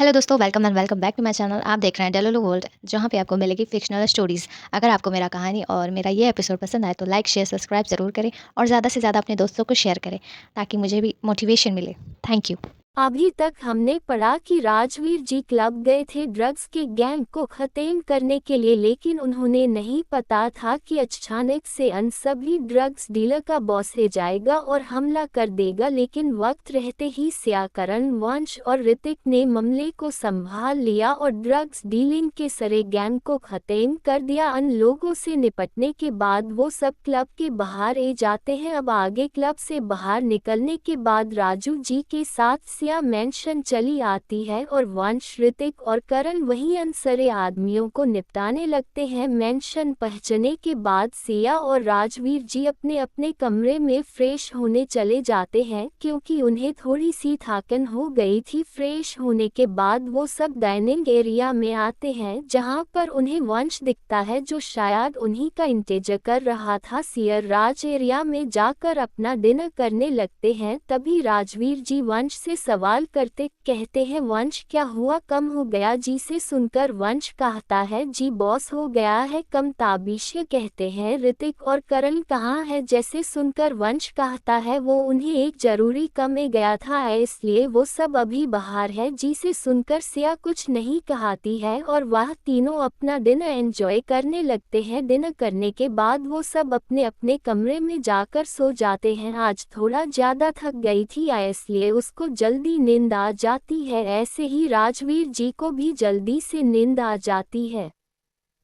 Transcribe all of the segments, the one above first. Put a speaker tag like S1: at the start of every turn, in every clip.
S1: Hello दोस्तों, welcome and welcome back to my channel. आप देख रहे हैं डेलुलु वर्ल्ड, जहाँ पे आपको मिलेगी फिक्शनल स्टोरीज़। अगर आपको मेरा कहानी और मेरा ये एपिसोड पसंद आए तो लाइक, शेयर, सब्सक्राइब ज़रूर करें और ज़्यादा से ज़्यादा अपने दोस्तों को शेयर करें ताकि मुझे भी मोटिवेशन मिले। Thank you.
S2: अभी तक हमने पढ़ा कि राजवीर जी क्लब गए थे ड्रग्स के गैंग को खत्म करने के लिए, लेकिन उन्होंने नहीं पता था कि अचानक से अन सभी ड्रग्स डीलर का बॉस है जाएगा और हमला कर देगा। लेकिन वक्त रहते ही सियाकरण, वंश और ऋतिक ने मामले को संभाल लिया और ड्रग्स डीलिंग के सारे गैंग को खत्म कर दिया। अन लोगों से निपटने के बाद वो सब क्लब के बाहर आ जाते हैं। अब आगे क्लब से बाहर निकलने के बाद राजू जी के साथ सिया मेंशन चली आती है और वंश, ऋतिक और करण वहीं अनसरे आदमियों को निपटाने लगते हैं। मेंशन पहुंचने के बाद सिया और राजवीर जी अपने अपने कमरे में फ्रेश होने चले जाते हैं क्योंकि उन्हें थोड़ी सी थकान हो गई थी। फ्रेश होने के बाद वो सब डाइनिंग एरिया में आते हैं जहां पर उन्हें वंश दिखता है जो शायद उन्हीं का इंतजार कर रहा था। सिया राज एरिया में जाकर अपना डिनर करने लगते हैं। तभी राजवीर जी वंश से सवाल करते कहते हैं, वंश क्या हुआ, कम हो गया? जी से सुनकर वंश कहता है, जी बॉस हो गया है कम। ताबिश कहते हैं, ऋतिक और करण कहाँ है? जैसे सुनकर वंश कहता है, वो उन्हें एक जरूरी काम में गया था इसलिए वो सब अभी बाहर है। जी से सुनकर सिया कुछ नहीं कहती है और वह तीनों अपना डिनर एंजॉय करने लगते हैं। डिनर करने के बाद वो सब अपने अपने कमरे में जाकर सो जाते हैं। आज थोड़ा ज्यादा थक गई थी इसलिए उसको जल्दी नींद आ जाती है। ऐसे ही राजवीर जी को भी जल्दी से नींद आ जाती है।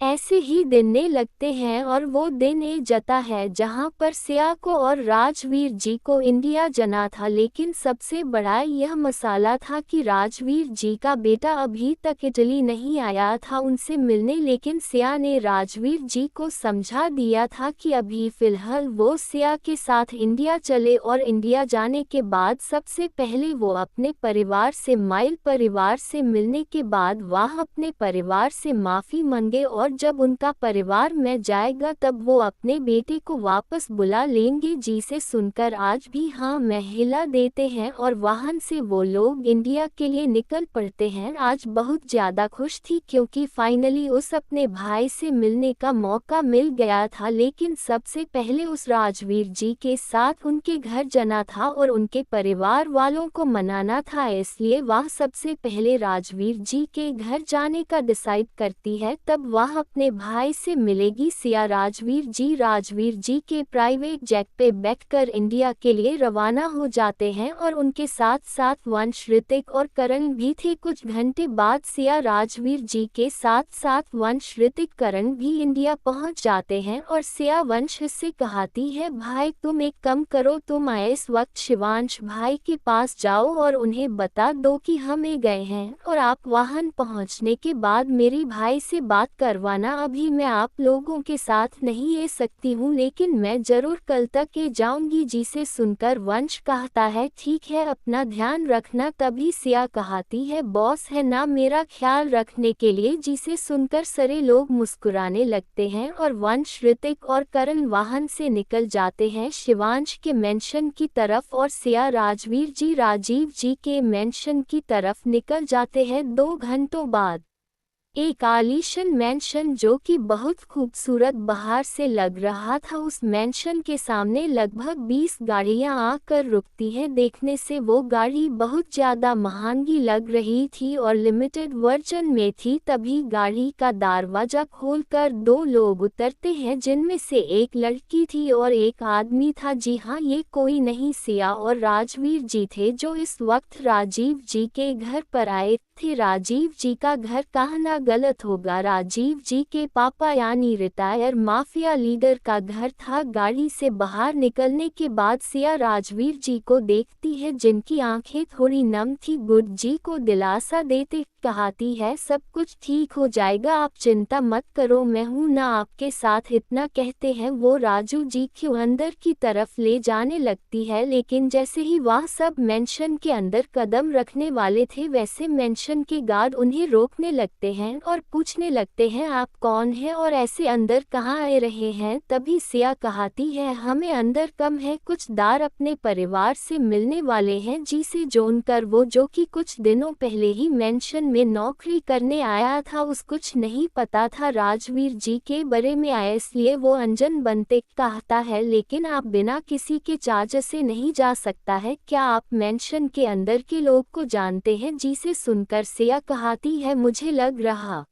S2: ऐसे ही दिनने लगते हैं और वो दिन ए जाता है जहां पर सिया को और राजवीर जी को इंडिया जाना था। लेकिन सबसे बड़ा यह मसाला था कि राजवीर जी का बेटा अभी तक इटली नहीं आया था उनसे मिलने। लेकिन सिया ने राजवीर जी को समझा दिया था कि अभी फिलहाल वो सिया के साथ इंडिया चले और इंडिया जाने के बाद सबसे पहले वो अपने परिवार से मिलने के बाद वह अपने परिवार से माफ़ी मांगे और जब उनका परिवार में जाएगा तब वो अपने बेटे को वापस बुला लेंगे। जी से सुनकर आज भी हाँ में हिला देते हैं और वाहन से वो लोग इंडिया के लिए निकल पड़ते हैं। आज बहुत ज़्यादा खुश थी क्योंकि फाइनली उस अपने भाई से मिलने का मौका मिल गया था। लेकिन सबसे पहले उस राजवीर जी के साथ उनके घर जाना था और उनके परिवार वालों को मनाना था, इसलिए वह सबसे पहले राजवीर जी के घर जाने का डिसाइड करती है। तब वह अपने भाई से मिलेगी। सिया राजवीर जी के प्राइवेट जेट पे बैठकर इंडिया के लिए रवाना हो जाते हैं और उनके साथ साथ वंश, ऋतिक और करण भी थे। कुछ घंटे बाद सिया राजवीर जी के साथ साथ वंश, ऋतिक, करण भी इंडिया पहुंच जाते हैं और सिया वंश से कहती है, भाई तुम एक कम करो, तुम इस वक्त शिवांश भाई के पास जाओ और उन्हें बता दो कि हम गए हैं और आप वाहन पहुंचने के बाद मेरी भाई से बात करवाना। अभी मैं आप लोगों के साथ नहीं आ सकती हूँ लेकिन मैं जरूर कल तक जाऊंगी। जिसे सुनकर वंश कहता है, ठीक है अपना ध्यान रखना। तभी सिया कहती है, बॉस है ना मेरा ख्याल रखने के लिए। जिसे सुनकर सारे लोग मुस्कुराने लगते हैं और वंश, ऋतिक और करण वाहन से निकल जाते हैं शिवांश के मेंशन की तरफ और सिया राजवीर जी राजीव जी के मेंशन की तरफ निकल जाते हैं। 2 घंटों बाद एक आलीशान मेंशन जो कि बहुत खूबसूरत बाहर से लग रहा था, उस मेंशन के सामने लगभग 20 गाड़ियां आकर रुकती हैं। देखने से वो गाड़ी बहुत ज़्यादा महंगी लग रही थी और लिमिटेड वर्जन में थी। तभी गाड़ी का दरवाजा खोलकर 2 लोग उतरते हैं जिनमें से एक लड़की थी और एक आदमी था। जी हाँ, ये कोई नहीं सिया और राजवीर जी थे जो इस वक्त राजीव जी के घर पर आए थे। राजीव जी का घर कहना गलत होगा, राजीव जी के पापा यानी रिटायर माफिया लीडर का घर था। गाड़ी से बाहर निकलने के बाद सिया राजवीर जी को देखती है जिनकी आंखें थोड़ी नम थी। गुड जी को दिलासा देते कहती है, सब कुछ ठीक हो जाएगा, आप चिंता मत करो, मैं हूं ना आपके साथ। इतना कहते हैं वो राजू जी को अंदर की तरफ ले जाने लगती है। लेकिन जैसे ही वह सब मेंशन के अंदर कदम रखने वाले थे वैसे मेंशन के गार्ड उन्हें रोकने लगते हैं हैं और पूछने लगते हैं आप कौन हैं और ऐसे अंदर कहाँ आ रहे हैं। तभी सिया कहती है हमें अंदर कम है, कुछ दार अपने परिवार से मिलने वाले हैं जिसे जोनकर वो जो कि कुछ दिनों पहले ही मेंशन में नौकरी करने आया था उस कुछ नहीं पता था राजवीर जी के बारे में आया, इसलिए वो अनजान बनते कहता है लेकिन आप बिना किसी के चार्ज से नहीं जा सकता है, क्या आप मेंशन के अंदर के लोग को जानते हैं। जिसे सुनकर सिया कहती है मुझे लग रहा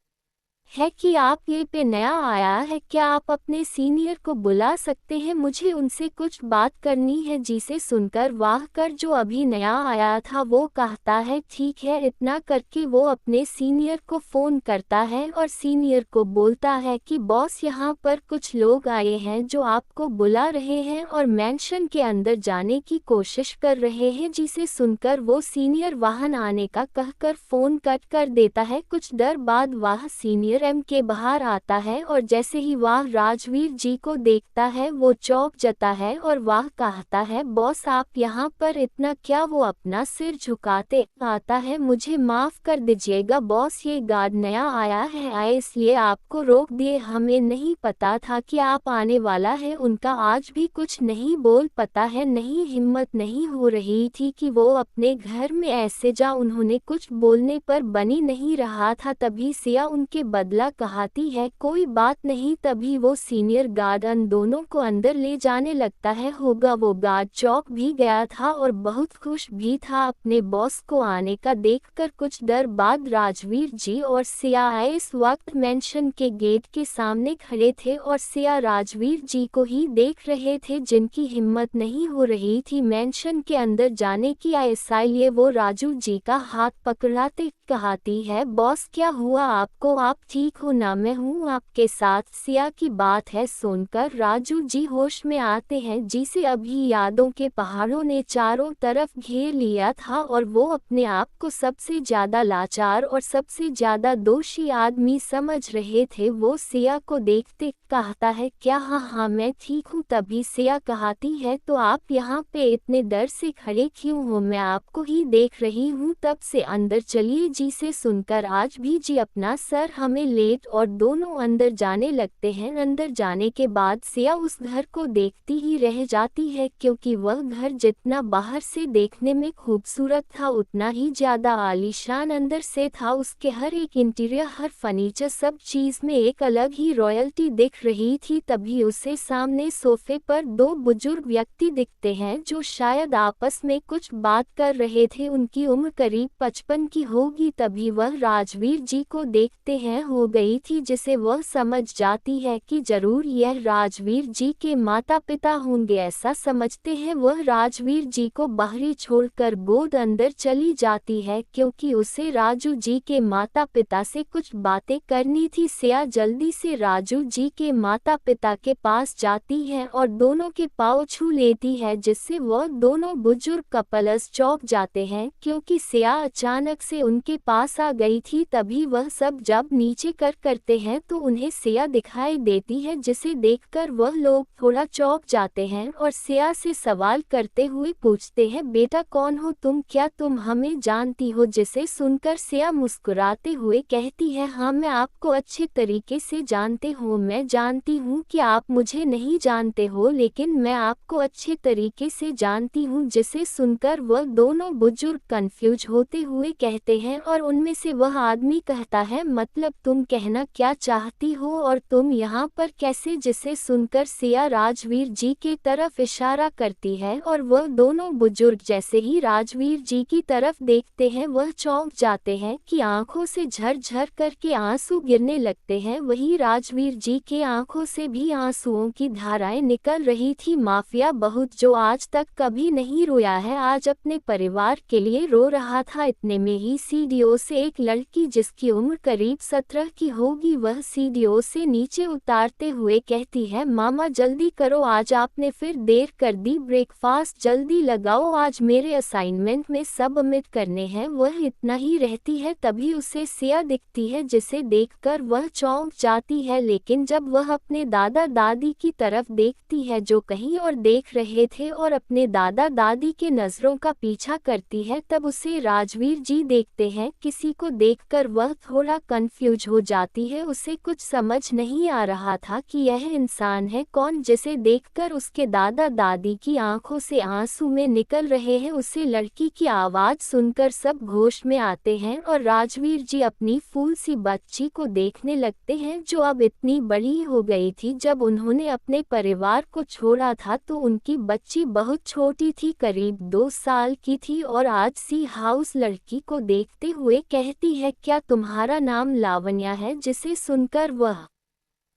S2: है कि आप ये पे नया आया है, क्या आप अपने सीनियर को बुला सकते हैं, मुझे उनसे कुछ बात करनी है। जिसे सुनकर वाह कर जो अभी नया आया था वो कहता है ठीक है। इतना करके वो अपने सीनियर को फ़ोन करता है और सीनियर को बोलता है कि बॉस यहाँ पर कुछ लोग आए हैं जो आपको बुला रहे हैं और मेंशन के अंदर जाने की कोशिश कर रहे हैं। जिसे सुनकर वो सीनियर वाहन आने का कहकर फ़ोन कट कर देता है। कुछ देर बाद वह सीनियर के बाहर आता है और जैसे ही वह राजवीर जी को देखता है वो चौंक जाता है और वह कहता है बॉस आप यहाँ पर इतना क्या। वो अपना सिर झुकाते आता है मुझे माफ कर दीजिएगा बॉस, ये गार्ड नया आया है इसलिए आपको रोक दिए, हमें नहीं पता था कि आप आने वाला है। उनका आज भी कुछ नहीं बोल पता है, नहीं हिम्मत नहीं हो रही थी कि वो अपने घर में ऐसे जा, उन्होंने कुछ बोलने पर बनी नहीं रहा था। तभी सिया उनके बदला कहती है कोई बात नहीं। तभी वो सीनियर गार्ड उन दोनों को अंदर ले जाने लगता है। होगा वो गार्ड चौंक भी गया था और बहुत खुश भी था अपने बॉस को आने का देखकर। कुछ देर बाद राजवीर जी और सिया इस वक्त मेंशन के गेट के सामने खड़े थे और सिया राजवीर जी को ही देख रहे थे जिनकी हिम्मत नहीं हो रही थी मेंशन के अंदर जाने की। इसलिए वो राजू जी का हाथ पकड़ाते कहती है बॉस क्या हुआ आपको, आप ठीक हो ना, मैं हूँ आपके साथ। सिया की बात है सुनकर राजू जी होश में आते हैं जिसे अभी यादों के पहाड़ों ने चारों तरफ घेर लिया था और वो अपने आप को सबसे ज्यादा लाचार और सबसे ज्यादा दोषी आदमी समझ रहे थे। वो सिया को देखते कहता है क्या हाँ हाँ मैं ठीक हूँ। तभी सिया कहती है तो आप यहाँ पे इतने डर से खड़े क्यों हो, मैं आपको ही देख रही हूँ तब से, अंदर चलिए। जिसे सुनकर आज भी जी अपना सर हमें लेट और दोनों अंदर जाने लगते हैं। अंदर जाने के बाद सिया उस घर को देखती ही रह जाती है क्योंकि वह घर जितना बाहर से देखने में खूबसूरत था उतना ही ज्यादा आलीशान अंदर से था। उसके हर एक इंटीरियर हर फर्नीचर सब चीज में एक अलग ही रॉयल्टी दिख रही थी। तभी उसे सामने सोफे पर दो बुजुर्ग व्यक्ति दिखते हैं जो शायद आपस में कुछ बात कर रहे थे। उनकी उम्र करीब 55 की होगी। तभी वह राजवीर जी को देखते हैं हो गई थी जिसे वह समझ जाती है कि जरूर यह राजवीर जी के माता पिता होंगे। ऐसा समझते हैं वह राजवीर जी को बाहरी छोड़कर गोद अंदर चली जाती है क्योंकि उसे राजू जी के माता पिता से कुछ बातें करनी थी। सिया जल्दी से राजू जी के माता पिता के पास जाती है और दोनों के पाँव छू लेती है जिससे वह दोनों बुजुर्ग कपल्स चौंक जाते हैं क्योंकि सिया अचानक से उनके पास आ गई थी। तभी वह सब जब नीचे करते हैं तो उन्हें सिया दिखाई देती है जिसे देखकर वह लोग थोड़ा चौंक जाते हैं और सिया से सवाल करते हुए पूछते हैं बेटा कौन हो तुम, क्या तुम हमें जानती हो। जिसे सुनकर सिया मुस्कुराते हुए कहती है हाँ मैं आपको अच्छे तरीके से जानते हूँ, मैं जानती हूँ कि आप मुझे नहीं जानते हो लेकिन मैं आपको अच्छे तरीके से जानती हूँ। जिसे सुनकर वह दोनों बुजुर्ग कंफ्यूज होते हुए कहते हैं और उनमें से वह आदमी कहता है मतलब तुम कहना क्या चाहती हो और तुम यहाँ पर कैसे। जिसे सुनकर सिया राजवीर जी के तरफ इशारा करती है और वह दोनों बुजुर्ग जैसे ही राजवीर जी की तरफ देखते हैं वह चौंक जाते हैं कि आंखों से झरझर करके आंसू गिरने लगते हैं। वही राजवीर जी के आंखों से भी आंसुओं की धाराएं निकल रही थी। माफिया बहुत जो आज तक कभी नहीं रोया है आज अपने परिवार के लिए रो रहा था। इतने में ही सीढ़ियों से एक लड़की जिसकी उम्र करीब 17 की होगी वह सीढ़ियों से नीचे उतारते हुए कहती है मामा जल्दी करो आज आपने फिर देर कर दी, ब्रेकफास्ट जल्दी लगाओ आज मेरे असाइनमेंट में सबमिट करने हैं। वह इतना ही रहती है तभी उसे सिया दिखती है जिसे देखकर वह चौंक जाती है लेकिन जब वह अपने दादा दादी की तरफ देखती है जो कहीं और देख रहे थे और अपने दादा दादी के नजरों का पीछा करती है तब उसे राजवीर जी देखते हैं। किसी को देखकर वह थोड़ा कंफ्यूज कंफ्यूज हो जाती है। उसे कुछ समझ नहीं आ रहा था कि यह इंसान है कौन, जिसे देखकर उसके दादा दादी की आंखों से आंसू में निकल रहे हैं। उसे लड़की की आवाज़ सुनकर सब होश में आते हैं और राजवीर जी अपनी फूल सी बच्ची को देखने लगते हैं, जो अब इतनी बड़ी हो गई थी। जब उन्होंने अपने परिवार को छोड़ा था तो उनकी बच्ची बहुत छोटी थी, करीब 2 साल की थी, और आज सी हाउस लड़की को देखते हुए कहती है, क्या तुम्हारा नाम लावण्या है? जिसे सुनकर वह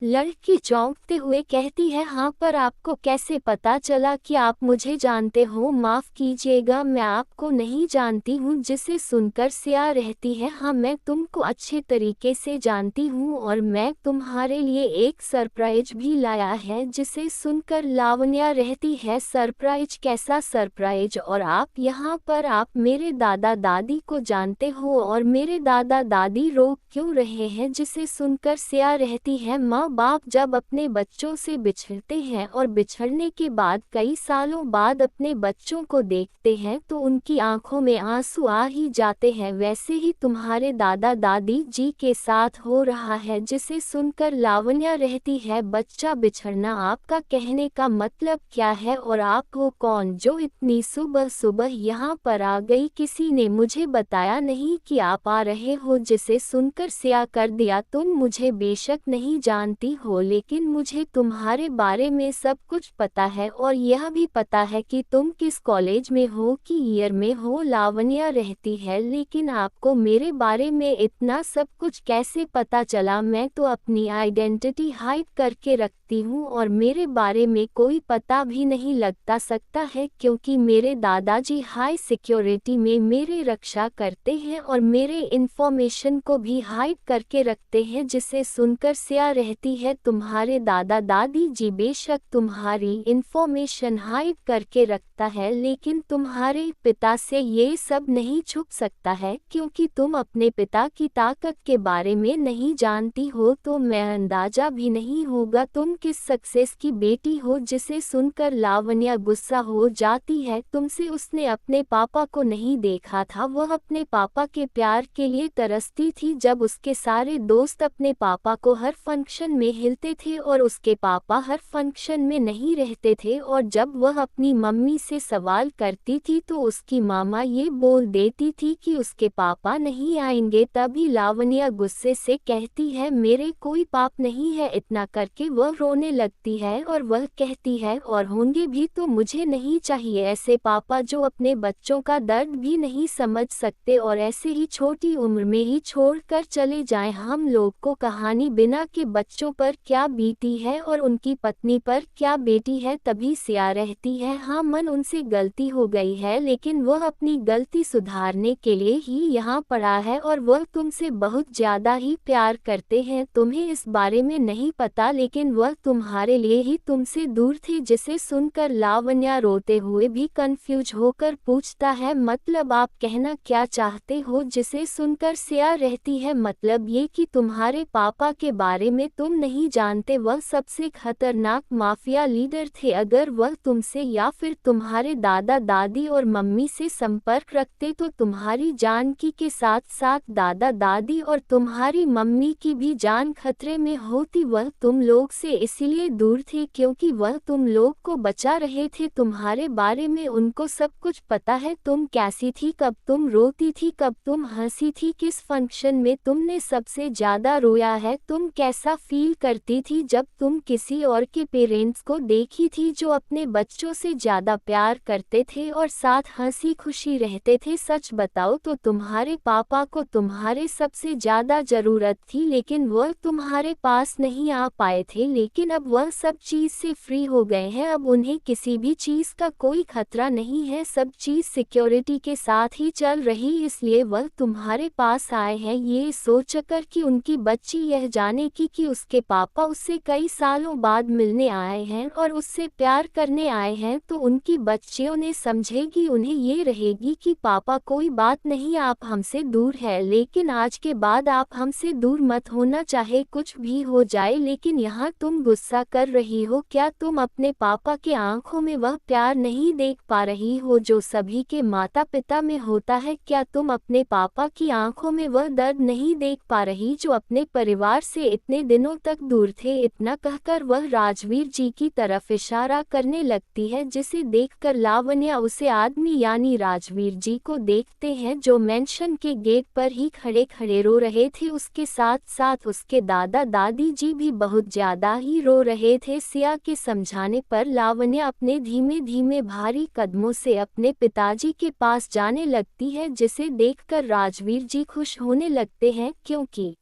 S2: लड़की चौंकते हुए कहती है, हाँ, पर आपको कैसे पता चला कि आप मुझे जानते हो? माफ़ कीजिएगा, मैं आपको नहीं जानती हूँ। जिसे सुनकर सिया रहती है, हाँ, मैं तुमको अच्छे तरीके से जानती हूँ और मैं तुम्हारे लिए एक सरप्राइज भी लाया है। जिसे सुनकर लावण्या रहती है, सरप्राइज? कैसा सरप्राइज? और आप यहाँ पर? आप मेरे दादा दादी को जानते हो और मेरे दादा दादी रो क्यों रहे हैं? जिसे सुनकर सिया रहती है, माँ बाप जब अपने बच्चों से बिछड़ते हैं और बिछड़ने के बाद कई सालों बाद अपने बच्चों को देखते हैं तो उनकी आंखों में आंसू आ ही जाते हैं। वैसे ही तुम्हारे दादा दादी जी के साथ हो रहा है। जिसे सुनकर लावण्या रहती है, बच्चा बिछड़ना? आपका कहने का मतलब क्या है? और आप हो कौन जो इतनी सुबह सुबह यहाँ पर आ गई? किसी ने मुझे बताया नहीं कि आप आ रहे हो। जिसे सुनकर सिया कर दिया, तुम मुझे बेशक नहीं जानती हो, लेकिन मुझे तुम्हारे बारे में सब कुछ पता है और यह भी पता है कि तुम किस कॉलेज में हो, कि ईयर में हो। लावण्या रहती है, लेकिन आपको मेरे बारे में इतना सब कुछ कैसे पता चला? मैं तो अपनी आइडेंटिटी हाइड करके रखती हूँ और मेरे बारे में कोई पता भी नहीं लगता सकता है, क्योंकि मेरे दादाजी हाई सिक्योरिटी में मेरे रक्षा करते हैं और मेरे इंफॉर्मेशन को भी हाइड करके रखते हैं। जिसे सुनकर सिया रहती है, तुम्हारे दादा दादी जी बेशक तुम्हारी इंफॉर्मेशन हाइड करके रखता है, लेकिन तुम्हारे पिता से ये सब नहीं छुप सकता है, क्योंकि तुम अपने पिता की ताकत के बारे में नहीं जानती हो, तो मैं अंदाजा भी नहीं होगा तुम किस सक्सेस की बेटी हो। जिसे सुनकर लावण्या गुस्सा हो जाती है, तुमसे उसने अपने पापा को नहीं देखा था। वह अपने पापा के प्यार के लिए तरसती थी। जब उसके सारे दोस्त अपने पापा को हर फंक्शन में हिलते थे और उसके पापा हर फंक्शन में नहीं रहते थे, और जब वह अपनी मम्मी से सवाल करती थी तो उसकी मामा ये बोल देती थी कि उसके पापा नहीं आएंगे, तभी लावण्या गुस्से से कहती है, मेरे कोई पाप नहीं है। इतना करके वह रोने लगती है और वह कहती है, और होंगे भी तो मुझे नहीं चाहिए ऐसे पापा जो अपने बच्चों का दर्द भी नहीं समझ सकते और ऐसे ही छोटी उम्र में ही छोड़कर चले जाएं। हम लोग को कहानी बिना के बच्चों पर क्या बीती है और उनकी पत्नी पर क्या बेटी है। तभी सिया रहती है, हाँ, मन उनसे गलती हो गई है, लेकिन वह अपनी गलती सुधारने के लिए ही यहाँ पड़ा है और वह तुमसे बहुत ज़्यादा ही प्यार करते हैं। तुम्हें इस बारे में नहीं पता, लेकिन वह तुम्हारे लिए ही तुमसे दूर थे। जिसे सुनकर लावण्या रोते हुए भी कंफ्यूज होकर पूछता है, मतलब आप कहना क्या चाहते हो? जिसे सुनकर सिया रहती है, मतलब ये कि तुम्हारे पापा के बारे में तुम नहीं जानते। वह सबसे खतरनाक माफिया लीडर थे। अगर वह तुमसे या फिर तुम्हारे दादा दादी और मम्मी से संपर्क रखते तो तुम्हारी जान की के साथ साथ दादा दादी और तुम्हारी मम्मी की भी जान खतरे में होती। वह तुम लोग से इसीलिए दूर थे क्योंकि वह तुम लोग को बचा रहे थे। तुम्हारे बारे में उनको सब कुछ पता है। तुम कैसी थी, कब तुम रोती थी, कब तुम हंसी थी, किस फंक्शन में तुमने सबसे ज्यादा रोया है, तुम कैसा फील करती थी जब तुम किसी और के पेरेंट्स को देखी थी जो अपने बच्चों से ज्यादा प्यार करते थे और साथ हंसी खुशी रहते थे। सच बताओ तो तुम्हारे पापा को तुम्हारे सबसे ज्यादा जरूरत थी, लेकिन वह तुम्हारे पास नहीं आ पाए थे। लेकिन अब वह सब चीज से फ्री हो गए हैं। अब उन्हें किसी भी चीज का कोई खतरा नहीं है। सब चीज सिक्योरिटी के साथ ही चल रही, इसलिए वह तुम्हारे पास आए हैं ये सोचकर कि उनकी बच्ची यह जाने कि उसके पापा उससे कई सालों बाद मिलने आए हैं और उससे प्यार करने आए हैं, तो उनकी बच्चियों ने समझेगी, उन्हें ये रहेगी कि पापा कोई बात नहीं, आप हमसे दूर है, लेकिन आज के बाद आप हमसे दूर मत होना, चाहे कुछ भी हो जाए। लेकिन यहाँ तुम गुस्सा कर रही हो? क्या तुम अपने पापा के आंखों में वह प्यार नहीं देख पा रही हो जो सभी के माता पिता में होता है? क्या तुम अपने पापा की आंखों में वह दर्द नहीं देख पा रही जो अपने परिवार से इतने दिनों तक दूर थे? इतना कहकर वह राजवीर जी की तरफ इशारा करने लगती है, जिसे देखकर लावण्या उसे आदमी यानी राजवीर जी को देखते हैं जो मेंशन के गेट पर ही खड़े खड़े रो रहे थे। उसके साथ साथ उसके दादा दादी जी भी बहुत ज्यादा ही रो रहे थे। सिया के समझाने पर लावण्या अपने धीमे धीमे भारी कदमों से अपने पिताजी के पास जाने लगती है, जिसे देखकर राजवीर जी खुश होने लगते हैं, क्योंकि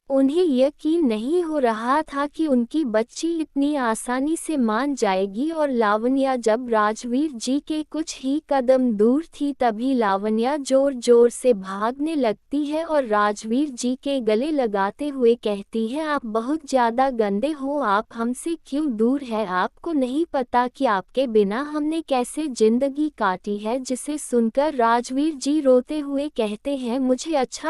S2: उन्हें यकीन नहीं हो रहा था कि उनकी बच्ची इतनी आसानी से मान जाएगी। और लावण्या जब राजवीर जी के कुछ ही कदम दूर थी तभी लावण्या जोर जोर से भागने लगती है और राजवीर जी के गले लगाते हुए कहती है, आप बहुत ज़्यादा गंदे हो, आप हमसे क्यों दूर है? आपको नहीं पता कि आपके बिना हमने कैसे जिंदगी काटी है? जिसे सुनकर राजवीर जी रोते हुए कहते हैं,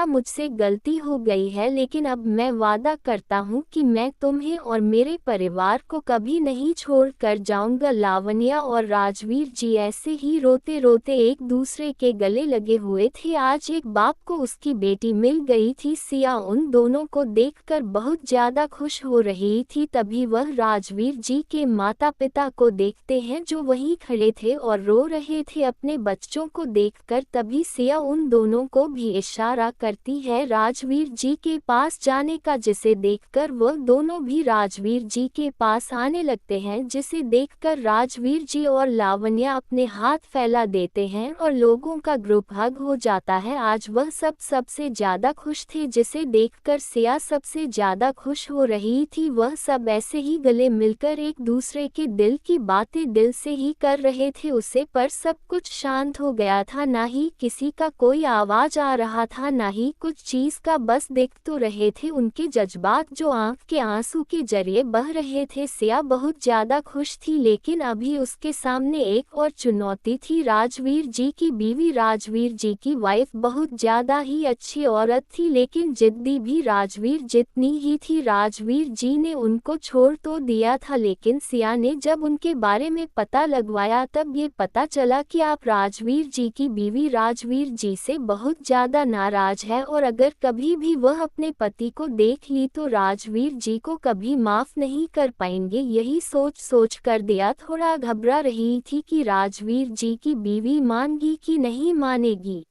S2: मुझसे गलती हो गई है, लेकिन अब मैं वादा करता हूँ कि मैं तुम्हें और मेरे परिवार को कभी नहीं छोड़ कर जाऊंगा। लावण्या और राजवीर जी ऐसे ही रोते रोते एक दूसरे के गले लगे हुए थे। आज एक बाप को उसकी बेटी मिल गई थी। सिया उन दोनों को देखकर बहुत ज्यादा खुश हो रही थी। तभी वह राजवीर जी के माता पिता को देखते हैं जो वहीं खड़े थे और रो रहे थे अपने बच्चों को देखकर। तभी सिया उन दोनों को भी इशारा करती है राजवीर जी के पास जाने का, जिसे देखकर वह दोनों भी राजवीर जी के पास आने लगते हैं। जिसे देखकर राजवीर जी और लावण्या अपने हाथ फैला देते हैं और लोगों का ग्रुप हग हो जाता है। आज वह सबसे ज्यादा खुश थे, जिसे देखकर सिया सबसे ज्यादा खुश हो रही थी। वह सब ऐसे ही गले मिलकर एक दूसरे के दिल की बातें दिल से ही कर रहे थे उसे, पर सब कुछ शांत हो गया था। ना ही किसी का कोई आवाज आ रहा था, ना ही कुछ चीज का, बस देख तो रहे थे उनके जज्बात जो आंख के आंसू के जरिए बह रहे थे। सिया बहुत ज्यादा खुश थी, लेकिन अभी उसके सामने एक और चुनौती थी। राजवीर जी की बीवी, राजवीर जी की वाइफ बहुत ज्यादा ही अच्छी औरत थी, लेकिन जिद्दी भी राजवीर जितनी ही थी। राजवीर जी ने उनको छोड़ तो दिया था, लेकिन सिया ने जब उनके बारे में पता लगवाया तब ये पता चला कि आप राजवीर जी की बीवी राजवीर जी से बहुत ज्यादा नाराज है और अगर कभी भी वह अपने पति को देख ली तो राजवीर जी को कभी माफ नहीं कर पाएंगे। यही सोच कर दिया थोड़ा घबरा रही थी कि राजवीर जी की बीवी मानेगी कि नहीं मानेगी।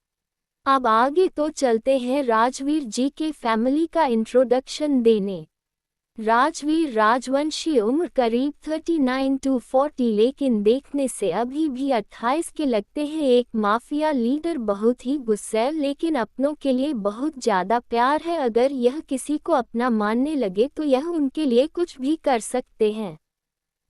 S2: अब आगे तो चलते हैं राजवीर जी के फैमिली का इंट्रोडक्शन देने। राजवीर राजवंशी, उम्र करीब 39 to 40, लेकिन देखने से अभी भी 28 के लगते हैं। एक माफिया लीडर, बहुत ही गुस्सैल, लेकिन अपनों के लिए बहुत ज़्यादा प्यार है। अगर यह किसी को अपना मानने लगे तो यह उनके लिए कुछ भी कर सकते हैं।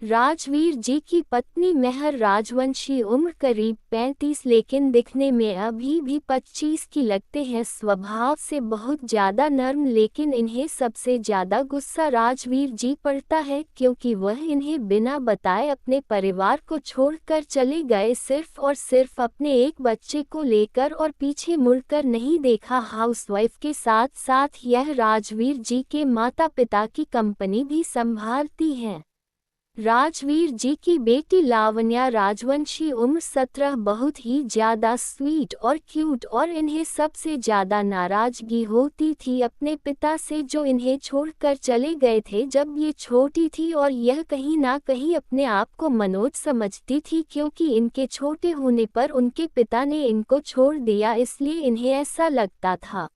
S2: राजवीर जी की पत्नी मेहर राजवंशी, उम्र करीब 35, लेकिन दिखने में अभी भी 25 की लगते हैं। स्वभाव से बहुत ज़्यादा नर्म, लेकिन इन्हें सबसे ज़्यादा गुस्सा राजवीर जी पड़ता है क्योंकि वह इन्हें बिना बताए अपने परिवार को छोड़कर चले गए, सिर्फ और सिर्फ अपने एक बच्चे को लेकर, और पीछे मुड़कर नहीं देखा। हाउसवाइफ के साथ साथ यह राजवीर जी के माता पिता की कंपनी भी संभालती हैं। राजवीर जी की बेटी लावण्या राजवंशी, उम्र 17, बहुत ही ज़्यादा स्वीट और क्यूट, और इन्हें सबसे ज़्यादा नाराज़गी होती थी अपने पिता से जो इन्हें छोड़कर चले गए थे जब ये छोटी थी, और यह कहीं ना कहीं अपने आप को मनोज समझती थी क्योंकि इनके छोटे होने पर उनके पिता ने इनको छोड़ दिया, इसलिए इन्हें ऐसा लगता था।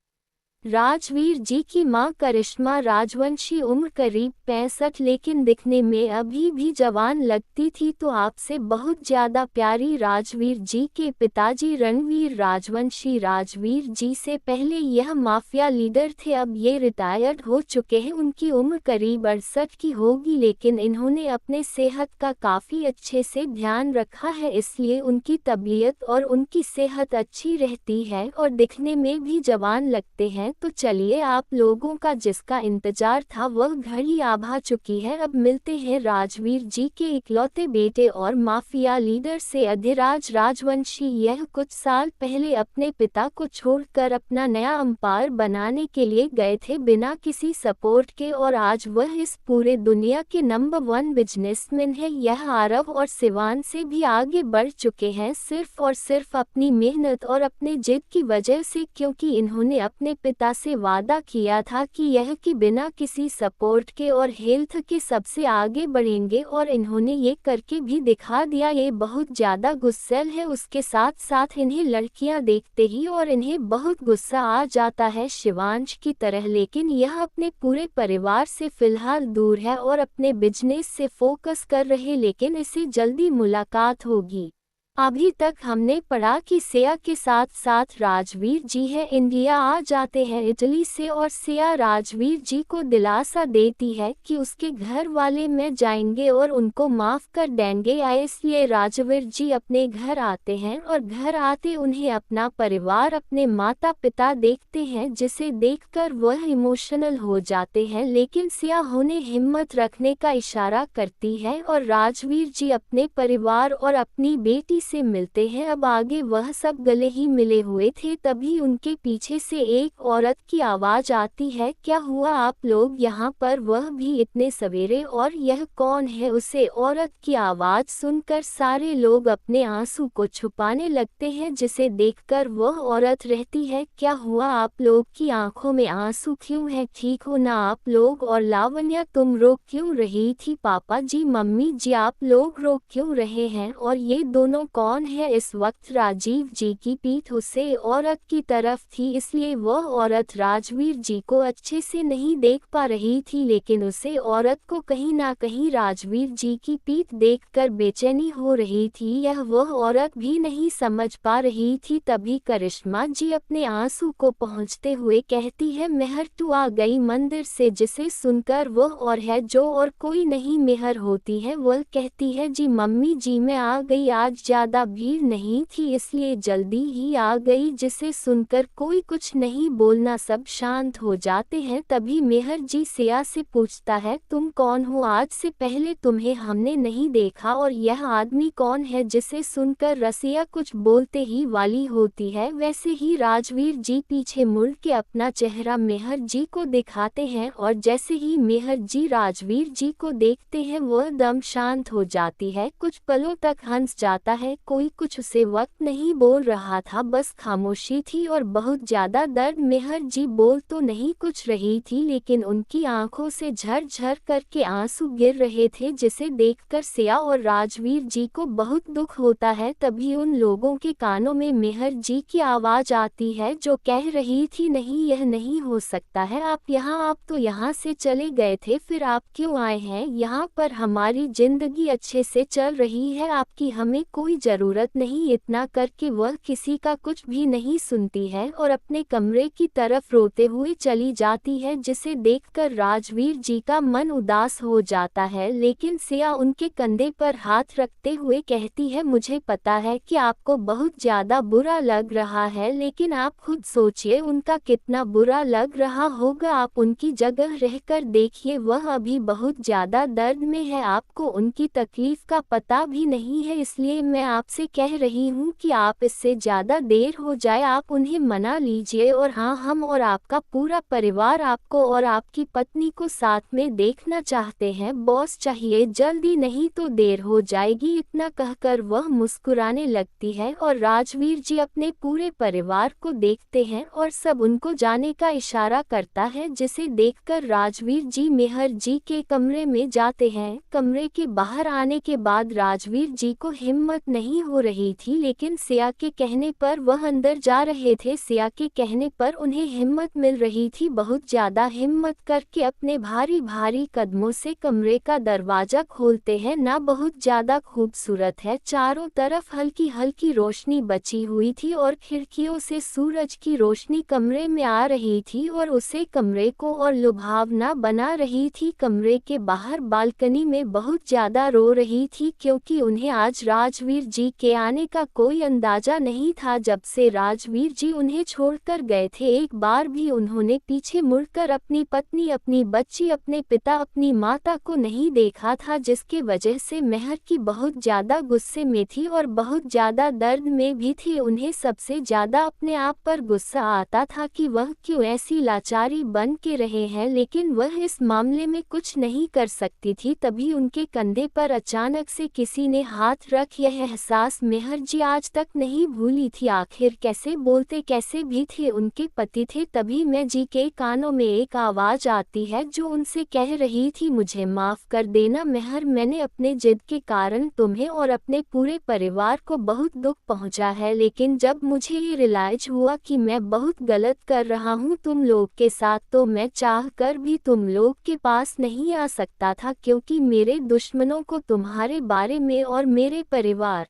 S2: राजवीर जी की मां करिश्मा राजवंशी, उम्र करीब 65, लेकिन दिखने में अभी भी जवान लगती थी, तो आपसे बहुत ज़्यादा प्यारी। राजवीर जी के पिताजी रणवीर राजवंशी, राजवीर जी से पहले यह माफिया लीडर थे, अब ये रिटायर्ड हो चुके हैं। उनकी उम्र करीब 68 की होगी, लेकिन इन्होंने अपने सेहत का काफ़ी अच्छे से ध्यान रखा है, इसलिए उनकी तबीयत और उनकी सेहत अच्छी रहती है और दिखने में भी जवान लगते हैं। हैं। तो चलिए, आप लोगों का जिसका इंतजार था वह घड़ी आ चुकी है। अब मिलते हैं राजवीर जी के इकलौते बेटे और माफिया लीडर से अधिराज राजवंशी। यह कुछ साल पहले अपने पिता को छोड़कर अपना नया अंपायर बनाने के लिए गए थे बिना किसी सपोर्ट के, और आज वह इस पूरे दुनिया के नंबर 1 बिजनेसमैन है। यह आरव और सिवान से भी आगे बढ़ चुके हैं, सिर्फ और सिर्फ अपनी मेहनत और अपने जिद की वजह से, क्योंकि इन्होंने अपने पिता से वादा किया था कि यह कि बिना किसी सपोर्ट के और हेल्थ के सबसे आगे बढ़ेंगे, और इन्होंने ये करके भी दिखा दिया। ये बहुत ज़्यादा गुस्सैल है, उसके साथ साथ इन्हें लड़कियां देखते ही और इन्हें बहुत गुस्सा आ जाता है शिवांश की तरह, लेकिन यह अपने पूरे परिवार से फिलहाल दूर है और अपने बिजनेस से फोकस कर रहे, लेकिन इसे जल्दी मुलाकात होगी। अभी तक हमने पढ़ा कि सिया के साथ साथ राजवीर जी है इंडिया आ जाते हैं इटली से, और सिया राजवीर जी को दिलासा देती है कि उसके घर वाले में जाएंगे और उनको माफ़ कर देंगे। इसलिए राजवीर जी अपने घर आते हैं और घर आते उन्हें अपना परिवार, अपने माता पिता देखते हैं, जिसे देखकर वह इमोशनल हो जाते हैं। लेकिन सिया उन्हें हिम्मत रखने का इशारा करती है और राजवीर जी अपने परिवार और अपनी बेटी से मिलते हैं। अब आगे वह सब गले ही मिले हुए थे, तभी उनके पीछे से एक औरत की आवाज आती है, क्या हुआ आप लोग यहाँ पर, वह भी इतने सवेरे, और यह कौन है। उसे औरत की आवाज सुनकर सारे लोग अपने आंसू को छुपाने लगते हैं, जिसे देखकर वह औरत रहती है, क्या हुआ आप लोग की आंखों में आंसू क्यों है, ठीक हो ना आप लोग। और लावण्या, तुम रो क्यों रही थी, पापा जी मम्मी जी आप लोग रो क्यों रहे हैं, और ये दोनों कौन है। इस वक्त राजीव जी की पीठ उसे औरत की तरफ थी, इसलिए वह औरत राजवीर जी को अच्छे से नहीं देख पा रही थी, लेकिन उसे औरत को कहीं ना कहीं राजवीर जी की पीठ देखकर बेचैनी हो रही थी। यह वह औरत भी नहीं समझ पा रही थी। तभी करिश्मा जी अपने आंसू को पहुंचते हुए कहती है, मेहर तू आ गई मंदिर से, जिसे सुनकर वह और है जो और कोई नहीं मेहर होती है। वह कहती है, जी मम्मी जी मैं आ गई, आज ज़्यादा भीड़ नहीं थी इसलिए जल्दी ही आ गई। जिसे सुनकर कोई कुछ नहीं बोलना, सब शांत हो जाते हैं। तभी मेहर जी सिया से पूछता है, तुम कौन हो, आज से पहले तुम्हें हमने नहीं देखा, और यह आदमी कौन है। जिसे सुनकर रसिया कुछ बोलते ही वाली होती है, वैसे ही राजवीर जी पीछे मुड़ के अपना चेहरा मेहर जी को दिखाते हैं, और जैसे ही मेहर जी राजवीर जी को देखते हैं वह दम शांत हो जाती है। कुछ पलों तक हंस जाता है, कोई कुछ उसे वक्त नहीं बोल रहा था, बस खामोशी थी और बहुत ज्यादा दर्द। मेहर जी बोल तो नहीं कुछ रही थी, लेकिन उनकी आंखों से झरझर करके आंसू गिर रहे थे, जिसे देखकर सिया और राजवीर जी को बहुत दुख होता है। तभी उन लोगों के कानों में मेहर जी की आवाज आती है, जो कह रही थी, नहीं यह नहीं हो सकता है, आप तो यहाँ से चले गए थे, फिर आप क्यों आए हैं यहाँ पर, हमारी जिंदगी अच्छे से चल रही है, आपकी हमें कोई जरूरत नहीं। इतना करके वह किसी का कुछ भी नहीं सुनती है और अपने कमरे की तरफ रोते हुए चली जाती है, जिसे देखकर राजवीर जी का मन उदास हो जाता है। लेकिन सिया उनके कंधे पर हाथ रखते हुए कहती है, मुझे पता है कि आपको बहुत ज्यादा बुरा लग रहा है, लेकिन आप खुद सोचिए उनका कितना बुरा लग रहा होगा, आप उनकी जगह रहकर देखिए, वह अभी बहुत ज्यादा दर्द में है, आपको उनकी तकलीफ का पता भी नहीं है, इसलिए मैं आपसे कह रही हूँ कि आप इससे ज़्यादा देर हो जाए आप उन्हें मना लीजिए, और हाँ, हम और आपका पूरा परिवार आपको और आपकी पत्नी को साथ में देखना चाहते हैं, बॉस चाहिए जल्दी, नहीं तो देर हो जाएगी। इतना कहकर वह मुस्कुराने लगती है और राजवीर जी अपने पूरे परिवार को देखते हैं और सब उनको जाने का इशारा करता है, जिसे देखकर राजवीर जी मेहर जी के कमरे में जाते हैं। कमरे के बाहर आने के बाद राजवीर जी को हिम्मत नहीं हो रही थी, लेकिन सिया के कहने पर वह अंदर जा रहे थे। सिया के कहने पर उन्हें हिम्मत मिल रही थी, बहुत ज्यादा हिम्मत करके अपने भारी भारी कदमों से कमरे का दरवाजा खोलते हैं। ना बहुत ज्यादा खूबसूरत है, चारों तरफ हल्की हल्की रोशनी बची हुई थी और खिड़कियों से सूरज की रोशनी कमरे में आ रही थी और उसे कमरे को और लुभावना बना रही थी। कमरे के बाहर बालकनी में बहुत ज्यादा रो रही थी, क्योंकि उन्हें आज राजवीर जी के आने का कोई अंदाजा नहीं था। जब से राजवीर जी उन्हें छोड़कर गए थे, एक बार भी उन्होंने पीछे मुड़कर अपनी पत्नी, अपनी बच्ची, अपने पिता, अपनी माता को नहीं देखा था, जिसके वजह से मेहर की बहुत ज़्यादा गुस्से में थी और बहुत ज़्यादा दर्द में भी थी। उन्हें सबसे ज़्यादा अपने आप पर गुस्सा आता था कि वह क्यों ऐसी लाचारी बन के रहे हैं, लेकिन वह इस मामले में कुछ नहीं कर सकती थी। तभी उनके कंधे पर अचानक से किसी ने हाथ रख यह एहसास मेहर जी आज तक नहीं भूली थी। आखिर कैसे बोलते कैसे भी थे, उनके पति थे। तभी मैं जी के कानों में एक आवाज़ आती है जो उनसे कह रही थी, मुझे माफ़ कर देना मेहर, मैंने अपने जिद के कारण तुम्हें और अपने पूरे परिवार को बहुत दुख पहुंचा है। लेकिन जब मुझे ये रियलाइज हुआ कि मैं बहुत गलत कर रहा हूँ तुम लोग के साथ, तो मैं चाह कर भी तुम लोग के पास नहीं आ सकता था, क्योंकि मेरे दुश्मनों को तुम्हारे बारे में और मेरे परिवार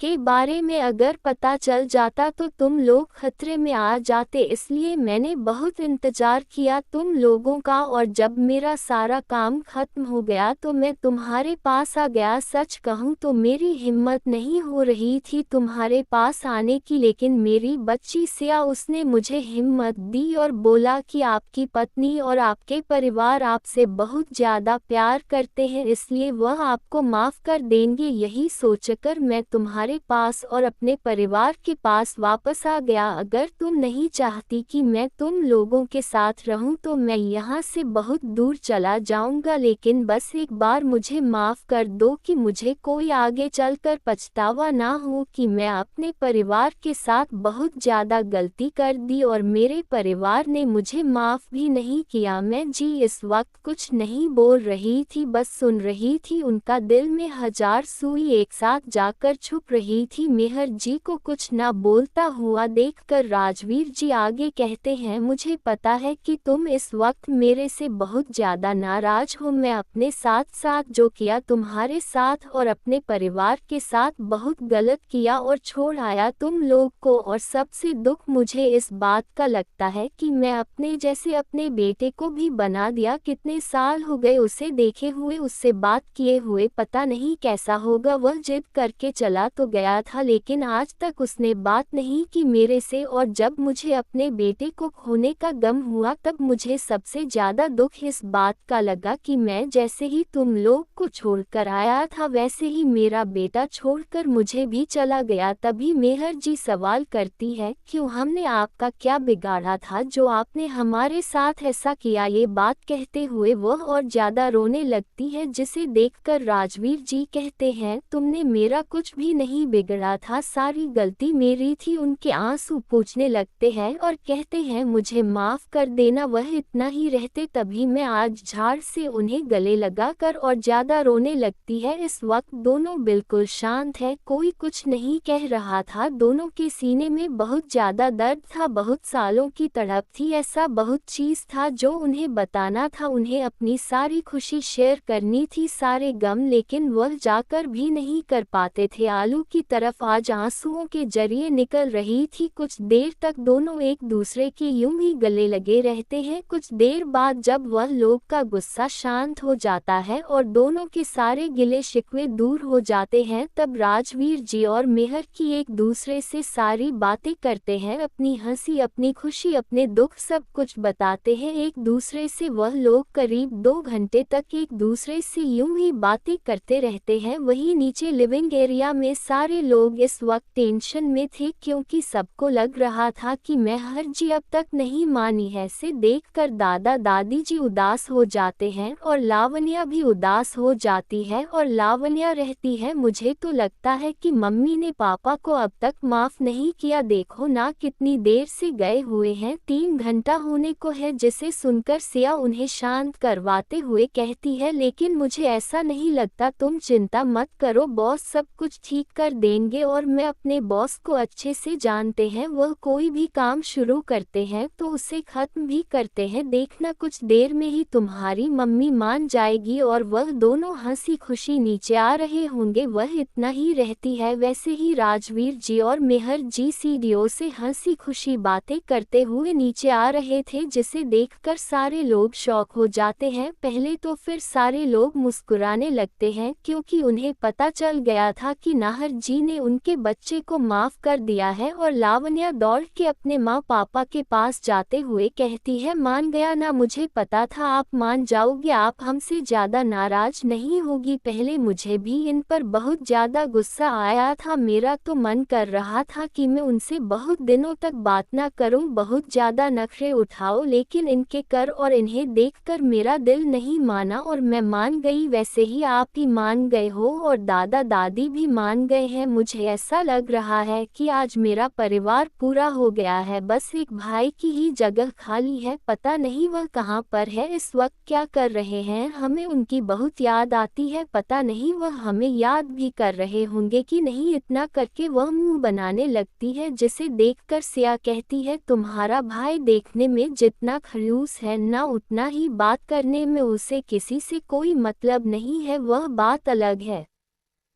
S2: के बारे में अगर पता चल जाता तो तुम लोग खतरे में आ जाते। इसलिए मैंने बहुत इंतज़ार किया तुम लोगों का, और जब मेरा सारा काम खत्म हो गया तो मैं तुम्हारे पास आ गया। सच कहूँ तो मेरी हिम्मत नहीं हो रही थी तुम्हारे पास आने की, लेकिन मेरी बच्ची सिया, उसने मुझे हिम्मत दी और बोला कि आपकी पत्नी और आपके परिवार आपसे बहुत ज़्यादा प्यार करते हैं, इसलिए वह आपको माफ़ कर देंगे। यही सोचकर मैं तुम्हारे पास और अपने परिवार के पास वापस आ गया। अगर तुम नहीं चाहती कि मैं तुम लोगों के साथ रहूं तो मैं यहाँ से बहुत दूर चला जाऊंगा, लेकिन बस एक बार मुझे माफ़ कर दो कि मुझे कोई आगे चलकर पछतावा ना हो कि मैं अपने परिवार के साथ बहुत ज़्यादा गलती कर दी और मेरे परिवार ने मुझे माफ़ भी नहीं किया। मैं जी इस वक्त कुछ नहीं बोल रही थी, बस सुन रही थी। उनका दिल में हजार सुई एक साथ जाकर छुप रही थी। मेहर जी को कुछ न बोलता हुआ देखकर राजवीर जी आगे कहते हैं, मुझे पता है कि तुम इस वक्त मेरे से बहुत ज़्यादा नाराज हो। मैं अपने साथ साथ जो किया तुम्हारे साथ और अपने परिवार के साथ बहुत गलत किया और छोड़ आया तुम लोग को, और सबसे दुख मुझे इस बात का लगता है कि मैं अपने जैसे अपने बेटे को भी बना दिया। कितने साल हो गए उसे देखे हुए, उससे बात किए हुए, पता नहीं कैसा होगा। वह जिद करके चला तो गया था, लेकिन आज तक उसने बात नहीं की मेरे से, और जब मुझे अपने बेटे को खोने का गम हुआ तब मुझे सबसे ज़्यादा दुख इस बात का लगा कि मैं जैसे ही तुम लोग को छोड़कर आया था वैसे ही मेरा बेटा छोड़कर मुझे भी चला गया। तभी मेहर जी सवाल करती है, क्यों, हमने आपका क्या बिगाड़ा था जो आपने हमारे साथ ऐसा किया। ये बात कहते हुए वह और ज़्यादा रोने लगती है, जिसे देखकर राजवीर जी कहते हैं, तुमने मेरा कुछ भी नहीं बिगड़ा था, सारी गलती मेरी थी। उनके आंसू पोंछने लगते हैं और कहते हैं, मुझे माफ़ कर देना। वह इतना ही रहते तभी मैं आज झाड़ से उन्हें गले लगाकर और ज़्यादा रोने लगती है। इस वक्त दोनों बिल्कुल शांत है, कोई कुछ नहीं कह रहा था। दोनों के सीने में बहुत ज़्यादा दर्द था, बहुत सालों की तड़प थी। ऐसा बहुत चीज़ था जो उन्हें बताना था, उन्हें अपनी सारी खुशी शेयर करनी थी, सारे गम, लेकिन वह जाकर भी नहीं कर पाते थे। आलू की तरफ आज आंसुओं के जरिए निकल रही थी। कुछ देर तक दोनों एक दूसरे के यूं ही गले लगे रहते हैं। कुछ देर बाद जब वह लोग का गुस्सा शांत हो जाता है और दोनों के सारे गिले शिकवे दूर हो जाते हैं, तब राजवीर जी और मेहर की एक दूसरे से सारी बातें करते हैं, अपनी हंसी, अपनी खुशी, अपने दुख, सब कुछ बताते हैं एक दूसरे से। वह लोग करीब 2 घंटे तक एक दूसरे से यूं ही बातें करते रहते हैं। वहीं नीचे लिविंग एरिया में सारे लोग इस वक्त टेंशन में थे, क्योंकि सबको लग रहा था कि मेहर जी अब तक नहीं मानी है। इसे देखकर दादा दादी जी उदास हो जाते हैं और लावण्या भी उदास हो जाती है, और लावण्या रहती है, मुझे तो लगता है कि मम्मी ने पापा को अब तक माफ़ नहीं किया, देखो ना कितनी देर से गए हुए हैं, 3 घंटा होने को है। जिसे सुनकर सिया उन्हें शांत करवाते हुए कहती है, लेकिन मुझे ऐसा नहीं लगता, तुम चिंता मत करो, बॉस सब कुछ ठीक कर देंगे, और मैं अपने बॉस को अच्छे से जानते हैं, वह कोई भी काम शुरू करते हैं तो उसे खत्म भी करते हैं, देखना कुछ देर में ही तुम्हारी मम्मी मान जाएगी। और वह दोनों हंसी खुशी नीचे आ रहे होंगे। वह इतना ही रहती है। वैसे ही राजवीर जी और मेहर जी सीढ़ियों से हंसी खुशी बातें करते हुए नीचे आ रहे थे, जिसे देखकर सारे लोग शॉक हो जाते हैं। पहले तो फिर सारे लोग मुस्कुराने लगते हैं, क्योंकि उन्हें पता चल गया था कि नाहर मेहर जी ने उनके बच्चे को माफ कर दिया है और लावण्या दौड़ के अपने माँ पापा के पास जाते हुए कहती है, मान गया ना, मुझे पता था आप मान जाओगे, आप हमसे ज़्यादा नाराज नहीं होगी। पहले मुझे भी इन पर बहुत ज़्यादा गुस्सा आया था, मेरा तो मन कर रहा था कि मैं उनसे बहुत दिनों तक बात ना करूं, बहुत ज़्यादा नखरे उठाओ, लेकिन इनके कर और इन्हें देखकर मेरा दिल नहीं माना और मैं मान गई। वैसे ही आप ही मान गए हो और दादा दादी भी मान गए हैं। मुझे ऐसा लग रहा है कि आज मेरा परिवार पूरा हो गया है, बस एक भाई की ही जगह खाली है, पता नहीं वह कहाँ पर है, इस वक्त क्या कर रहे हैं। हमें उनकी बहुत याद आती है, पता नहीं वह हमें याद भी कर रहे होंगे कि नहीं। इतना करके वह मुंह बनाने लगती है, जिसे देखकर सिया कहती है, तुम्हारा भाई देखने में जितना खड़ूस है ना, उतना ही बात करने में उसे किसी से कोई मतलब नहीं है, वह बात अलग है।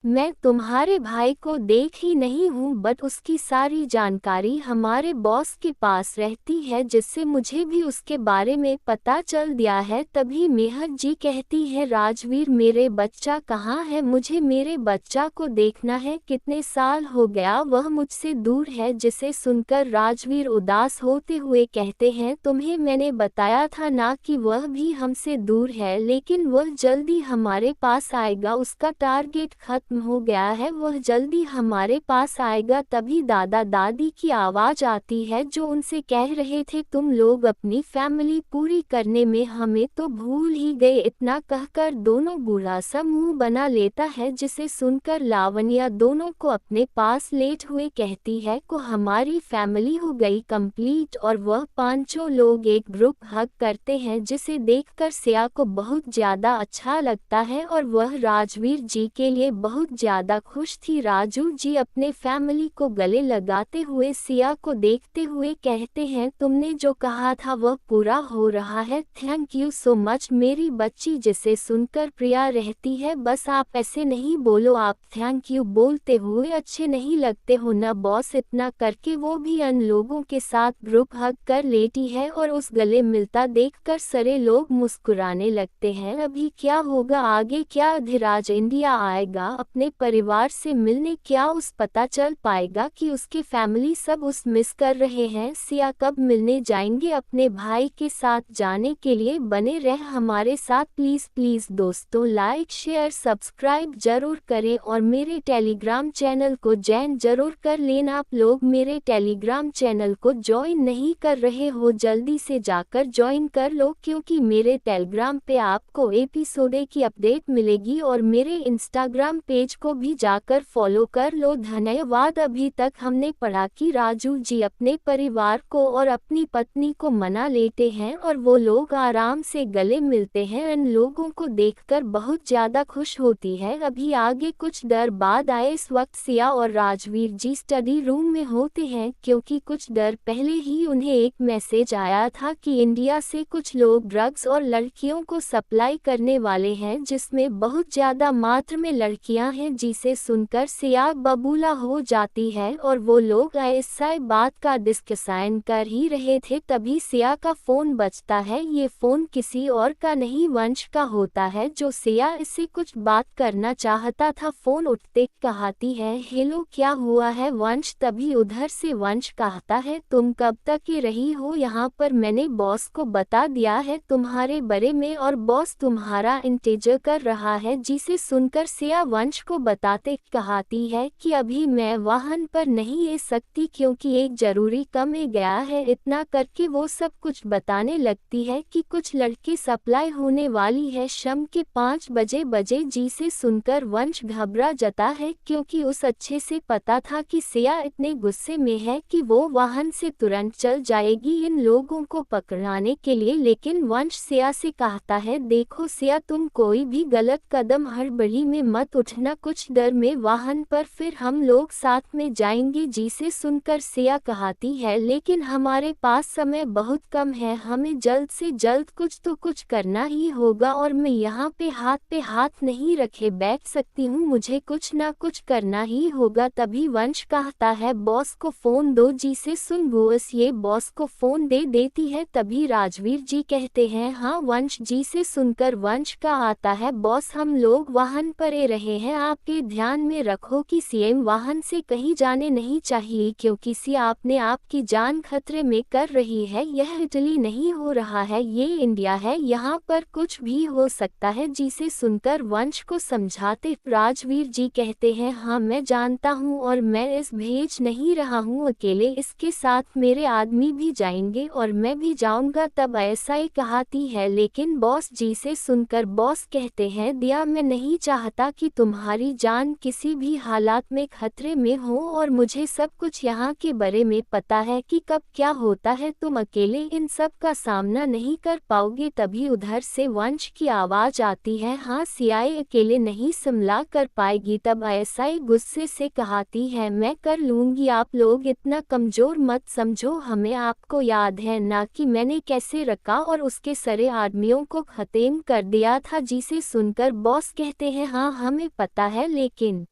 S2: मैं तुम्हारे भाई को देख ही नहीं हूँ, बट उसकी सारी जानकारी हमारे बॉस के पास रहती है, जिससे मुझे भी उसके बारे में पता चल दिया है। तभी मेहर जी कहती है, राजवीर मेरे बच्चा कहाँ है, मुझे मेरे बच्चा को देखना है, कितने साल हो गया वह मुझसे दूर है। जिसे सुनकर राजवीर उदास होते हुए कहते हैं, तुम्हें मैंने बताया था ना कि वह भी हमसे दूर है, लेकिन वह जल्दी हमारे पास आएगा, उसका टारगेट खत्म हो गया है, वह जल्दी हमारे पास आएगा। तभी दादा दादी की आवाज आती है, जो उनसे कह रहे थे, तुम लोग अपनी फैमिली पूरी करने में हमें तो भूल ही गए। इतना कहकर दोनों बूढ़ा सा मुंह बना लेता है, जिसे सुनकर लावण्या दोनों को अपने पास लेट हुए कहती है, को हमारी फैमिली हो गई कंप्लीट। और वह पांचों लोग एक ग्रुप हग करते हैं, जिसे देखकर सिया को बहुत ज्यादा अच्छा लगता है और वह राजवीर जी के लिए बहुत ज्यादा खुश थी। राजू जी अपने फैमिली को गले लगाते हुए सिया को देखते हुए कहते हैं, तुमने जो कहा था वह पूरा हो रहा है, थैंक यू सो मच मेरी बच्ची। जिसे सुनकर प्रिया रहती है, बस आप ऐसे नहीं बोलो, आप थैंक यू बोलते हुए अच्छे नहीं लगते हो ना बॉस। इतना करके वो भी अन्य लोगों के साथ ग्रुप हग कर लेटी है और उस गले मिलता देखकर सारे लोग मुस्कुराने लगते हैं। अभी क्या होगा आगे, क्या अधिराज इंडिया आएगा अपने परिवार से मिलने, क्या उस पता चल पाएगा कि उसके फैमिली सब उस मिस कर रहे हैं। सिया कब मिलने जाएंगे अपने भाई के साथ, जाने के लिए बने रह हमारे साथ प्लीज प्लीज। दोस्तों लाइक शेयर सब्सक्राइब जरूर करें और मेरे टेलीग्राम चैनल को ज्वाइन जरूर कर लेना। आप लोग मेरे टेलीग्राम चैनल को ज्वाइन नहीं कर रहे हो, जल्दी से जाकर ज्वाइन कर लो, क्योंकि मेरे टेलीग्राम पे आपको एपिसोड की अपडेट मिलेगी और मेरे इंस्टाग्राम पेज को भी जाकर फॉलो कर लो। धन्यवाद। अभी तक हमने पढ़ा कि राजू जी अपने परिवार को और अपनी पत्नी को मना लेते हैं और वो लोग आराम से गले मिलते हैं। इन लोगों को देखकर बहुत ज्यादा खुश होती है। अभी आगे कुछ देर बाद आए, इस वक्त सिया और राजवीर जी स्टडी रूम में होते हैं, क्योंकि कुछ देर पहले ही उन्हें एक मैसेज आया था कि इंडिया से कुछ लोग ड्रग्स और लड़कियों को सप्लाई करने वाले हैं, जिसमें बहुत ज्यादा मात्रा में लड़कियां हैं। जिसे सुनकर सिया बबूला हो जाती है और वो लोग ऐसा बात का डिस्कशन कर ही रहे थे, तभी सिया का फोन बजता है। ये फोन किसी और का नहीं वंश का होता है, जो सिया इससे कुछ बात करना चाहता था। फोन उठते कहती है, हेलो क्या हुआ है वंश। तभी उधर से वंश कहता है, तुम कब तक ही रही हो यहाँ पर, मैंने बॉस को बता दिया है तुम्हारे बारे में और बॉस तुम्हारा इंतजार कर रहा है। जिसे सुनकर सिया वंश को बताते कहती है कि अभी मैं वाहन पर नहीं ले सकती, क्योंकि एक जरूरी काम में गया है। इतना करके वो सब कुछ बताने लगती है कि कुछ लड़की सप्लाई होने वाली है शाम के 5 बजे। जिसे सुनकर वंश घबरा जाता है, क्योंकि उस अच्छे से पता था कि सिया इतने गुस्से में है कि वो वाहन से तुरंत चल जाएगी इन लोगों को पकड़ाने के लिए। लेकिन वंश सिया से कहता है, देखो सिया तुम कोई भी गलत कदम हड़बड़ी में मत उठना, कुछ देर में वाहन पर फिर हम लोग साथ में जाएंगे। जिसे सुनकर सिया कहती है, लेकिन हमारे पास समय बहुत कम है, हमें जल्द से जल्द कुछ तो कुछ करना ही होगा और मैं यहाँ पे हाथ नहीं रखे बैठ सकती हूँ, मुझे कुछ ना कुछ करना ही होगा। तभी वंश कहता है, बॉस को फोन दो। जिसे सुन बोस ये बॉस को फोन दे देती है। तभी राजवीर जी कहते हैं, हाँ वंश। जी से सुनकर वंश का आता है, बॉस हम लोग वाहन पर रहे हैं आपके ध्यान में रखो कि सीएम वाहन से कहीं जाने नहीं चाहिए क्योंकि सी आपने आपकी जान खतरे में कर रही है। यह इटली नहीं हो रहा है, ये इंडिया है, यहाँ पर कुछ भी हो सकता है। जिसे सुनकर वंश को समझाते राजवीर जी कहते हैं, हाँ मैं जानता हूँ और मैं इस भेज नहीं रहा हूँ अकेले, इसके साथ मेरे आदमी भी जाएंगे और मैं भी जाऊंगा। तब ऐसा ही कहती है, लेकिन बॉस जी से सुनकर बॉस कहते हैं, दिया मैं नहीं चाहता कि तुम्हारी जान किसी भी हालात में खतरे में हो और मुझे सब कुछ यहाँ के बारे में पता है कि कब क्या होता है। तुम अकेले इन सब का सामना नहीं कर पाओगे। तभी उधर से वंश की आवाज आती है, हाँ सियाए अकेले नहीं संभला कर पाएगी। तब ऐसाई गुस्से से कहती है, मैं कर लूंगी, आप लोग इतना कमजोर मत समझो हमें। आपको याद है ना कि मैंने कैसे रखा और उसके सारे आदमियों को खत्म कर दिया था। जिसे सुनकर बॉस कहते हैं, हाँ हमें पता है, लेकिन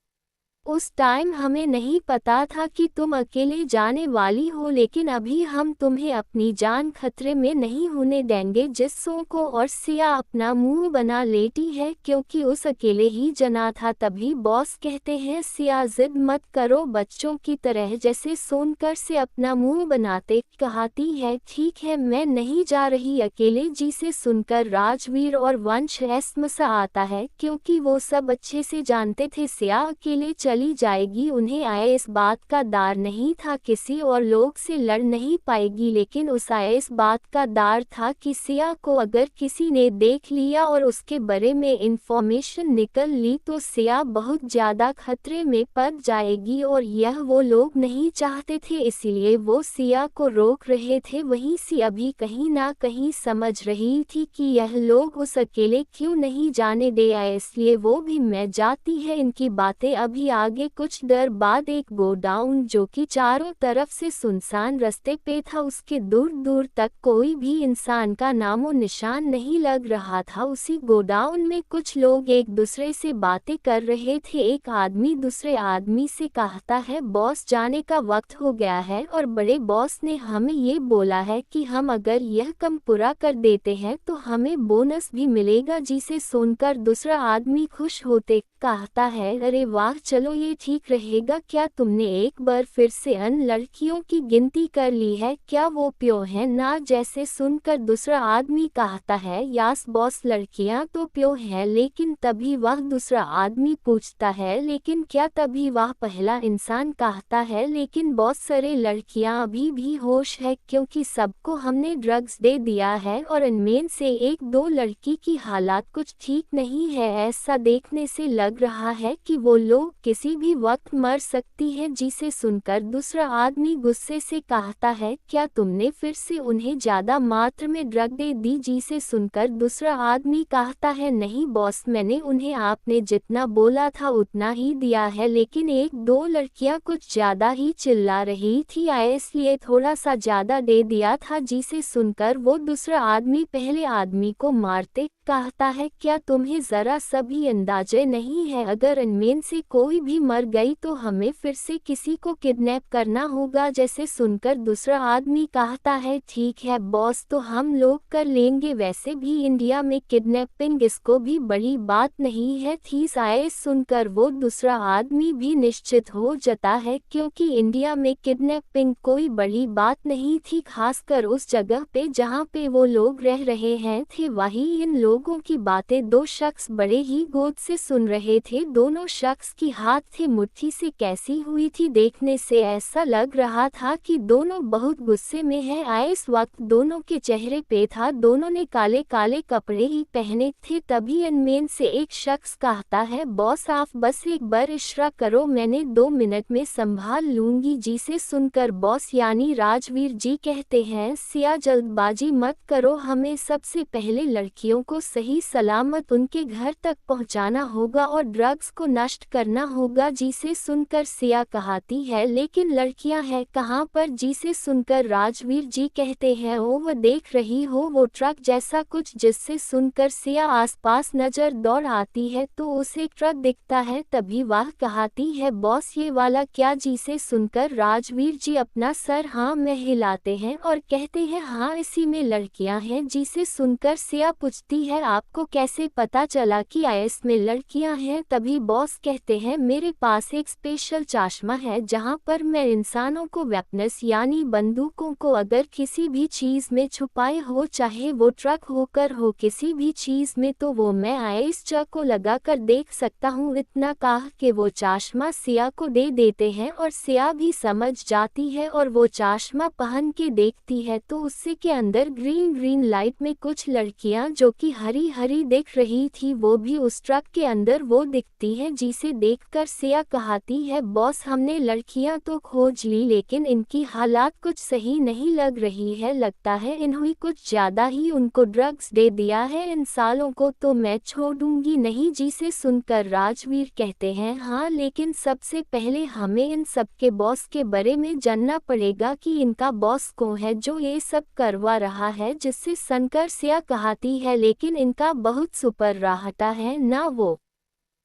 S2: उस टाइम हमें नहीं पता था कि तुम अकेले जाने वाली हो। लेकिन अभी हम तुम्हें अपनी जान खतरे में नहीं होने देंगे। जिस्सों को और सिया अपना मुंह बना लेती है क्योंकि उस अकेले ही जना था। तभी बॉस कहते हैं, सिया जिद मत करो बच्चों की तरह। जैसे सोनकर से अपना मुंह बनाते कहती है, ठीक है मैं नहीं जा रही अकेले। जिसे सुनकर राजवीर और वंश ऐसा आता है क्योंकि वो सब अच्छे से जानते थे सिया अकेले चली जाएगी। उन्हें आए इस बात का डर नहीं था किसी और लोग से लड़ नहीं पाएगी, लेकिन उस आए इस बात का डर था कि सिया को अगर किसी ने देख लिया और उसके बारे में इंफॉर्मेशन निकल ली तो सिया बहुत ज़्यादा खतरे में पड़ जाएगी और यह वो लोग नहीं चाहते थे, इसीलिए वो सिया को रोक रहे थे। वहीं सिया भी कहीं ना कहीं समझ रही थी कि यह लोग उस अकेले क्यों नहीं जाने दे आए, इसलिए वो भी मैं जाती है इनकी बातें। अभी आगे कुछ देर बाद एक गोडाउन जो कि चारों तरफ से सुनसान रास्ते पे था, उसके दूर दूर तक कोई भी इंसान का नामो निशान नहीं लग रहा था। उसी गोडाउन में कुछ लोग एक दूसरे से बातें कर रहे थे। एक आदमी दूसरे आदमी से कहता है, बॉस जाने का वक्त हो गया है और बड़े बॉस ने हमें ये बोला है कि हम अगर यह काम पूरा कर देते हैं तो हमें बोनस भी मिलेगा। जिसे सुनकर दूसरा आदमी खुश होते कहता है, अरे वाह चलो ये ठीक रहेगा। क्या तुमने एक बार फिर से अन लड़कियों की गिनती कर ली है? क्या वो प्यो है ना? जैसे सुनकर दूसरा आदमी कहता है, यस बॉस लड़कियां तो प्यो है। लेकिन तभी वह दूसरा आदमी पूछता है, लेकिन क्या? तभी वह पहला इंसान कहता है, लेकिन बॉस सारे लड़कियां अभी भी होश है क्योंकि सबको हमने ड्रग्स दे दिया है और इनमें से एक दो लड़की की हालात कुछ ठीक नहीं है। ऐसा देखने से लग रहा है कि वो लोग किसी भी वक्त मर सकती है। जिसे सुनकर दूसरा आदमी गुस्से से कहता है, क्या तुमने फिर से उन्हें ज्यादा मात्रा में ड्रग दे दी? जिसे सुनकर दूसरा आदमी कहता है, नहीं बॉस मैंने उन्हें आपने जितना बोला था उतना ही दिया है, लेकिन एक दो लड़कियां कुछ ज्यादा ही चिल्ला रही थी इसलिए थोड़ा सा ज्यादा दे दिया था। जिसे सुनकर वो दूसरा आदमी पहले आदमी को मारते कहता है, क्या तुम्हें जरा सा भी अंदाजे नहीं है? अगर इनमें से कोई भी मर गई तो हमें फिर से किसी को किडनैप करना होगा। जैसे सुनकर दूसरा आदमी कहता है, ठीक है बॉस तो हम लोग कर लेंगे, वैसे भी इंडिया में किडनैपिंग इसको भी बड़ी बात नहीं है थी। सुनकर वो दूसरा आदमी भी निश्चित हो जाता है क्योंकि इंडिया में किडनैपिंग कोई बड़ी बात नहीं थी, खासकर उस जगह पे जहाँ पे वो लोग रह रहे हैं थे। वही इन लोगों की बातें दो शख्स बड़े ही गोद से सुन रहे थे। दोनों शख्स की हाथ थे मुट्ठी से कैसी हुई थी, देखने से ऐसा लग रहा था कि दोनों बहुत गुस्से में है। इस वक्त दोनों के चेहरे पे था, दोनों ने काले काले कपड़े ही पहने थे। तभी इनमें से एक शख्स कहता है, बॉस आप बस एक बार इशारा करो, मैंने 2 मिनट में संभाल लूंगी। जिसे सुनकर बॉस यानी राजवीर जी कहते हैं, सिया जल्दबाजी मत करो, हमें सबसे पहले लड़कियों को सही सलामत उनके घर तक पहुंचाना होगा और ड्रग्स को नष्ट करना होगा। होगा, जिसे सुनकर सिया कहती है लेकिन लड़कियां हैं कहाँ पर, जिसे सुनकर राजवीर जी कहते हैं ओ वो देख रही हो वो ट्रक जैसा कुछ, जिससे सुनकर सिया आसपास नजर दौड़ आती है तो उसे ट्रक दिखता है। तभी वह कहती है बॉस ये वाला क्या, जिसे सुनकर राजवीर जी अपना सर हाँ में हिलाते हैं और कहते हैं हाँ इसी में लड़कियां हैं। जिसे सुनकर सिया पूछती है आपको कैसे पता चला कि इसमें लड़कियां हैं। तभी बॉस कहते हैं मेरे पास एक स्पेशल चश्मा है जहां पर मैं इंसानों को वेपन्स यानी बंदूकों को अगर किसी भी चीज में छुपाए हो, चाहे वो ट्रक होकर हो किसी भी चीज में, तो वो मैं इस चक को लगाकर देख सकता हूँ। इतना कह के वो चश्मा सिया को दे देते हैं और सिया भी समझ जाती है और वो चश्मा पहन के देखती है तो उससे के अंदर ग्रीन ग्रीन लाइट में कुछ लड़कियां जो कि हरी हरी दिख रही थी वो भी उस ट्रक के अंदर वो दिखती है। जिसे देखकर सिया कहती है बॉस हमने लड़कियां तो खोज ली लेकिन इनकी हालात कुछ सही नहीं लग रही है, लगता है इन्होंने कुछ ज्यादा ही उनको ड्रग्स दे दिया है, इन सालों को तो मैं छोड़ूंगी नहीं। जिसे सुनकर राजवीर कहते हैं हाँ लेकिन सबसे पहले हमें इन सब के बॉस के बारे में जानना पड़ेगा कि इनका बॉस कौन है जो ये सब करवा रहा है। जिससे सुनकर सिया कहती है लेकिन इनका बहुत सुपर रहता है ना, वो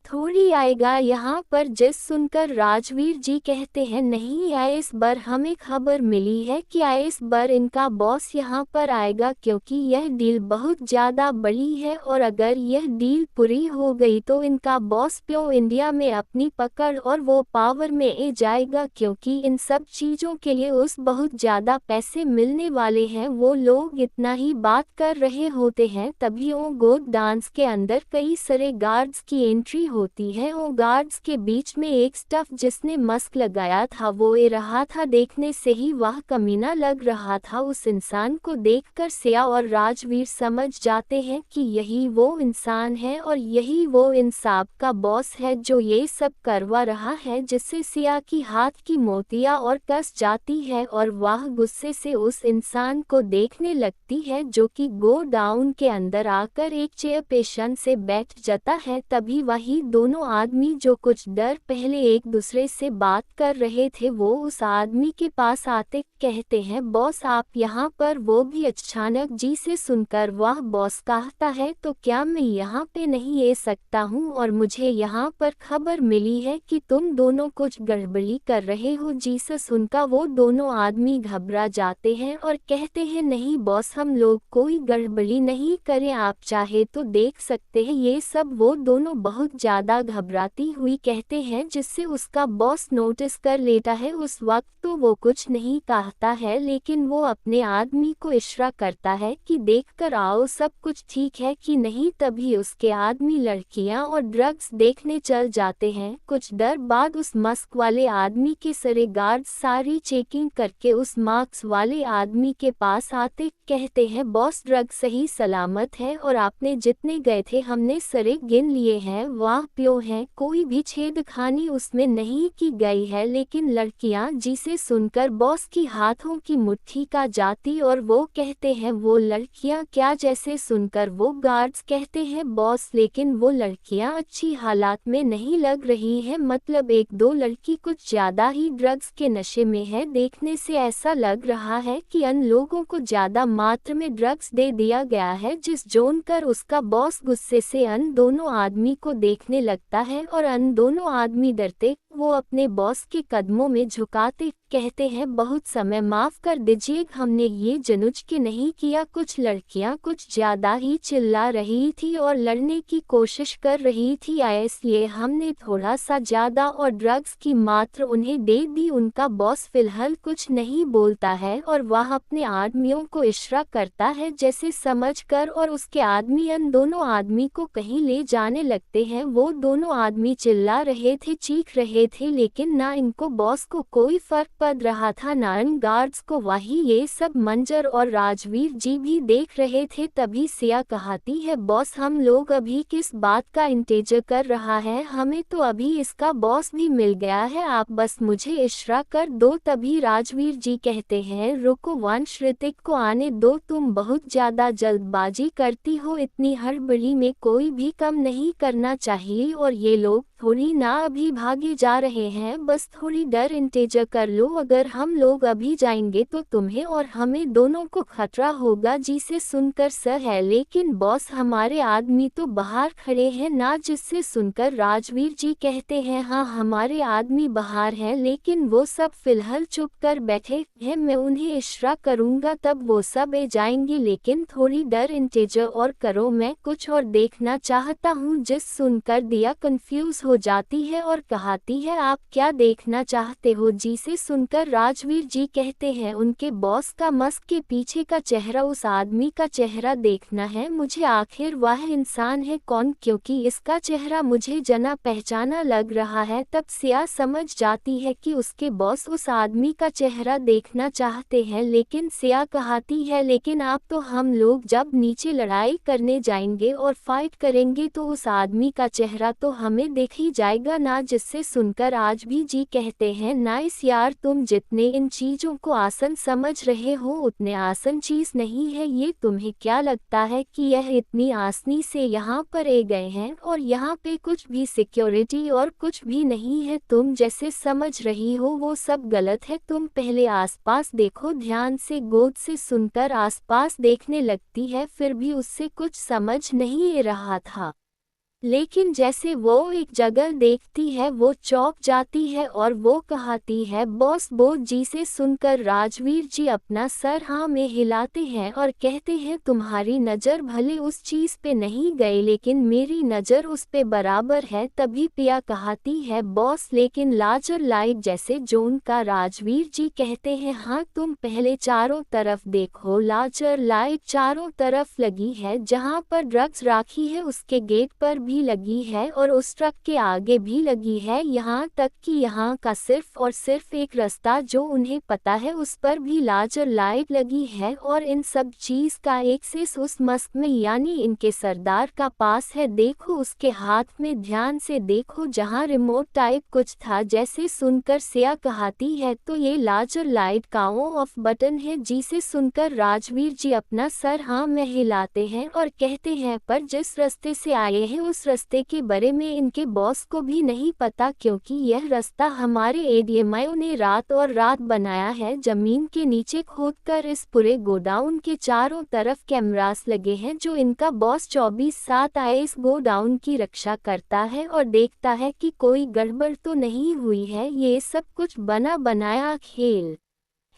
S2: थोड़ी आएगा यहाँ पर। जिस सुनकर राजवीर जी कहते हैं नहीं इस बार हमें खबर मिली है कि इस बार इनका बॉस यहाँ पर आएगा क्योंकि यह डील बहुत ज़्यादा बड़ी है और अगर यह डील पूरी हो गई तो इनका बॉस प्यो इंडिया में अपनी पकड़ और वो पावर में ए जाएगा क्योंकि इन सब चीज़ों के लिए उस बहुत ज़्यादा पैसे मिलने वाले हैं। वो लोग इतना ही बात कर रहे होते हैं तभी वो गोद डांस के अंदर कई सारे गार्ड्स की एंट्री होती है। वो गार्ड्स के बीच में एक स्टफ जिसने मास्क लगाया था वो ए रहा था, देखने से ही वह कमीना लग रहा था। उस इंसान को देखकर सिया और राजवीर समझ जाते हैं कि यही वो इंसान है और यही वो इंसाफ का बॉस है जो ये सब करवा रहा है। जिससे सिया की हाथ की मोतियां और कस जाती है और वह गुस्से से उस इंसान को देखने लगती है जो कि गो डाउन के अंदर आकर एक चेयर पेशन से बैठ जाता है। तभी वही दोनों आदमी जो कुछ डर पहले एक दूसरे से बात कर रहे थे वो उस आदमी के पास आते कहते हैं बॉस आप यहाँ पर, वो भी अचानक। जिसे सुनकर वह बॉस कहता है तो क्या मैं यहाँ पे नहीं आ सकता हूँ और मुझे यहाँ पर खबर मिली है कि तुम दोनों कुछ गड़बड़ी कर रहे हो। जिसे सुनकर वो दोनों आदमी घबरा जाते हैं और कहते हैं नहीं बॉस हम लोग कोई गड़बड़ी नहीं करें, आप चाहे तो देख सकते हैं ये सब। वो दोनों बहुत ज़्यादा घबराती हुई कहते हैं जिससे उसका बॉस नोटिस कर लेता है। उस वक्त तो वो कुछ नहीं कहता है लेकिन वो अपने आदमी को इशारा करता है कि देखकर आओ सब कुछ ठीक है कि नहीं। तभी उसके आदमी लड़कियां और ड्रग्स देखने चल जाते हैं। कुछ देर बाद उस मास्क वाले आदमी के सारे गार्ड्स सारी चेकिंग करके उस मास्क वाले आदमी के पास आते कहते हैं बॉस ड्रग सही सलामत है और आपने जितने गए थे हमने सारे गिन लिए हैं, वाह प्यो है, कोई भी छेड़खानी उसमें नहीं की गई है। लेकिन लड़कियां, जिसे सुनकर बॉस की हाथों की मुट्ठी का जाती और वो कहते हैं वो लड़कियां क्या। जैसे सुनकर वो गार्ड्स कहते हैं बॉस लेकिन वो लड़कियां अच्छी हालात में नहीं लग रही है, मतलब एक दो लड़की कुछ ज्यादा ही ड्रग्स के नशे में है। देखने से ऐसा लग रहा है कि अन लोगों को ज्यादा मात्रा में ड्रग्स दे दिया गया है। जिस जोन कर उसका बॉस गुस्से से अन दोनों आदमी को देखने लगता है और अन दोनों आदमी डरते वो अपने बॉस के कदमों में झुकाते कहते हैं बहुत समय माफ कर दीजिए, हमने ये जनुज के नहीं किया। कुछ लड़कियां कुछ ज्यादा ही चिल्ला रही थी और लड़ने की कोशिश कर रही थी, इसलिए हमने थोड़ा सा ज्यादा और ड्रग्स की मात्रा उन्हें दे दी। उनका बॉस फिलहाल कुछ नहीं बोलता है और वह अपने आदमियों को इशारा करता है जैसे समझकर और उसके आदमी अन दोनों आदमी को कहीं ले जाने लगते हैं। वो दोनों आदमी चिल्ला रहे थे, चीख रहे थे लेकिन ना इनको बॉस को कोई फर्क पड़ रहा था ना इन गार्ड्स को। वही ये सब मंजर और राजवीर जी भी देख रहे थे। तभी सिया कहती है बॉस हम लोग अभी किस बात का इंतजार कर रहा है, हमें तो अभी इसका बॉस भी मिल गया है, आप बस मुझे इशारा कर दो। तभी राजवीर जी कहते हैं रुको वंश ऋतिक को आने दो, तुम बहुत ज्यादा जल्दबाजी करती हो, इतनी हड़बड़ी में कोई भी कम नहीं करना चाहिए और ये लोग थोड़ी ना अभी भागे जा रहे हैं, बस थोड़ी डर इंतजार कर लो, अगर हम लोग अभी जाएंगे तो तुम्हें और हमें दोनों को खतरा होगा। जिसे सुनकर सर है, लेकिन बॉस हमारे आदमी तो बाहर खड़े हैं ना। जिससे सुनकर राजवीर जी कहते हैं हाँ हमारे आदमी बाहर हैं, लेकिन वो सब फिलहाल चुप कर बैठे हैं, मैं उन्हें इशारा करूंगा तब वो सब ए जाएंगे, लेकिन थोड़ी डर इंतजार और करो, मैं कुछ और देखना चाहता हूँ। जिस सुनकर दिया कंफ्यूज हो जाती है और कहती है आप क्या देखना चाहते हो। जिसे सुनकर राजवीर जी कहते हैं उनके बॉस का मस्क के पीछे का चेहरा, उस आदमी का चेहरा देखना है मुझे, आखिर वह इंसान है कौन, क्योंकि इसका चेहरा मुझे जना पहचाना लग रहा है। तब सिया समझ जाती है कि उसके बॉस उस आदमी का चेहरा देखना चाहते हैं, लेकिन सिया कहती है लेकिन आप तो हम लोग जब नीचे लड़ाई करने जाएंगे और फाइट करेंगे तो उस आदमी का चेहरा तो हमें देख ही जाएगा ना। जिससे सुनकर आज भी जी कहते हैं नाइस यार, तुम जितने इन चीजों को आसान समझ रहे हो उतने आसान चीज नहीं है ये। तुम्हें क्या लगता है कि यह इतनी आसानी से यहाँ पर आ गए हैं और यहाँ पे कुछ भी सिक्योरिटी और कुछ भी नहीं है, तुम जैसे समझ रही हो वो सब गलत है। तुम पहले आसपास देखो ध्यान से। गोद से सुनकर आसपास देखने लगती है, फिर भी उससे कुछ समझ नहीं आ रहा था, लेकिन जैसे वो एक जगह देखती है वो चौंक जाती है और वो कहती है बॉस। बोझ जी से सुनकर राजवीर जी अपना सर हाँ में हिलाते हैं और कहते हैं तुम्हारी नज़र भले उस चीज़ पे नहीं गई, लेकिन मेरी नज़र उस पे बराबर है। तभी पिया कहती है बॉस लेकिन लाजर लाइट जैसे जोन का। राजवीर जी कहते हैं हाँ तुम पहले चारों तरफ देखो, लाजर लाइट चारों तरफ लगी है, जहाँ पर ड्रग्स राखी है उसके गेट पर भी लगी है और उस ट्रक के आगे भी लगी है, यहाँ तक कि यहाँ का सिर्फ और सिर्फ एक रास्ता जो उन्हें पता है उस पर भी लाजर लाइट लगी है। और इन सब चीज का एक्सेस उस मस्क में यानी इनके सरदार का पास है। देखो उसके हाथ में ध्यान से देखो जहाँ रिमोट टाइप कुछ था। जैसे सुनकर सिया कहती है तो ये लाजर लाइट का ऑफ बटन है। जिसे सुनकर राजवीर जी अपना सर हाँ में हिलाते हैं और कहते हैं पर जिस रास्ते से आए हैं उस रास्ते के बारे में इनके बॉस को भी नहीं पता, क्योंकि यह रास्ता हमारे एडीएमआई ने रात और रात बनाया है। जमीन के नीचे खोदकर इस पूरे गोडाउन के चारों तरफ कैमरास लगे हैं जो इनका बॉस 24/7 आए इस गोडाउन की रक्षा करता है और देखता है कि कोई गड़बड़ तो नहीं हुई है। ये सब कुछ बना बनाया खेल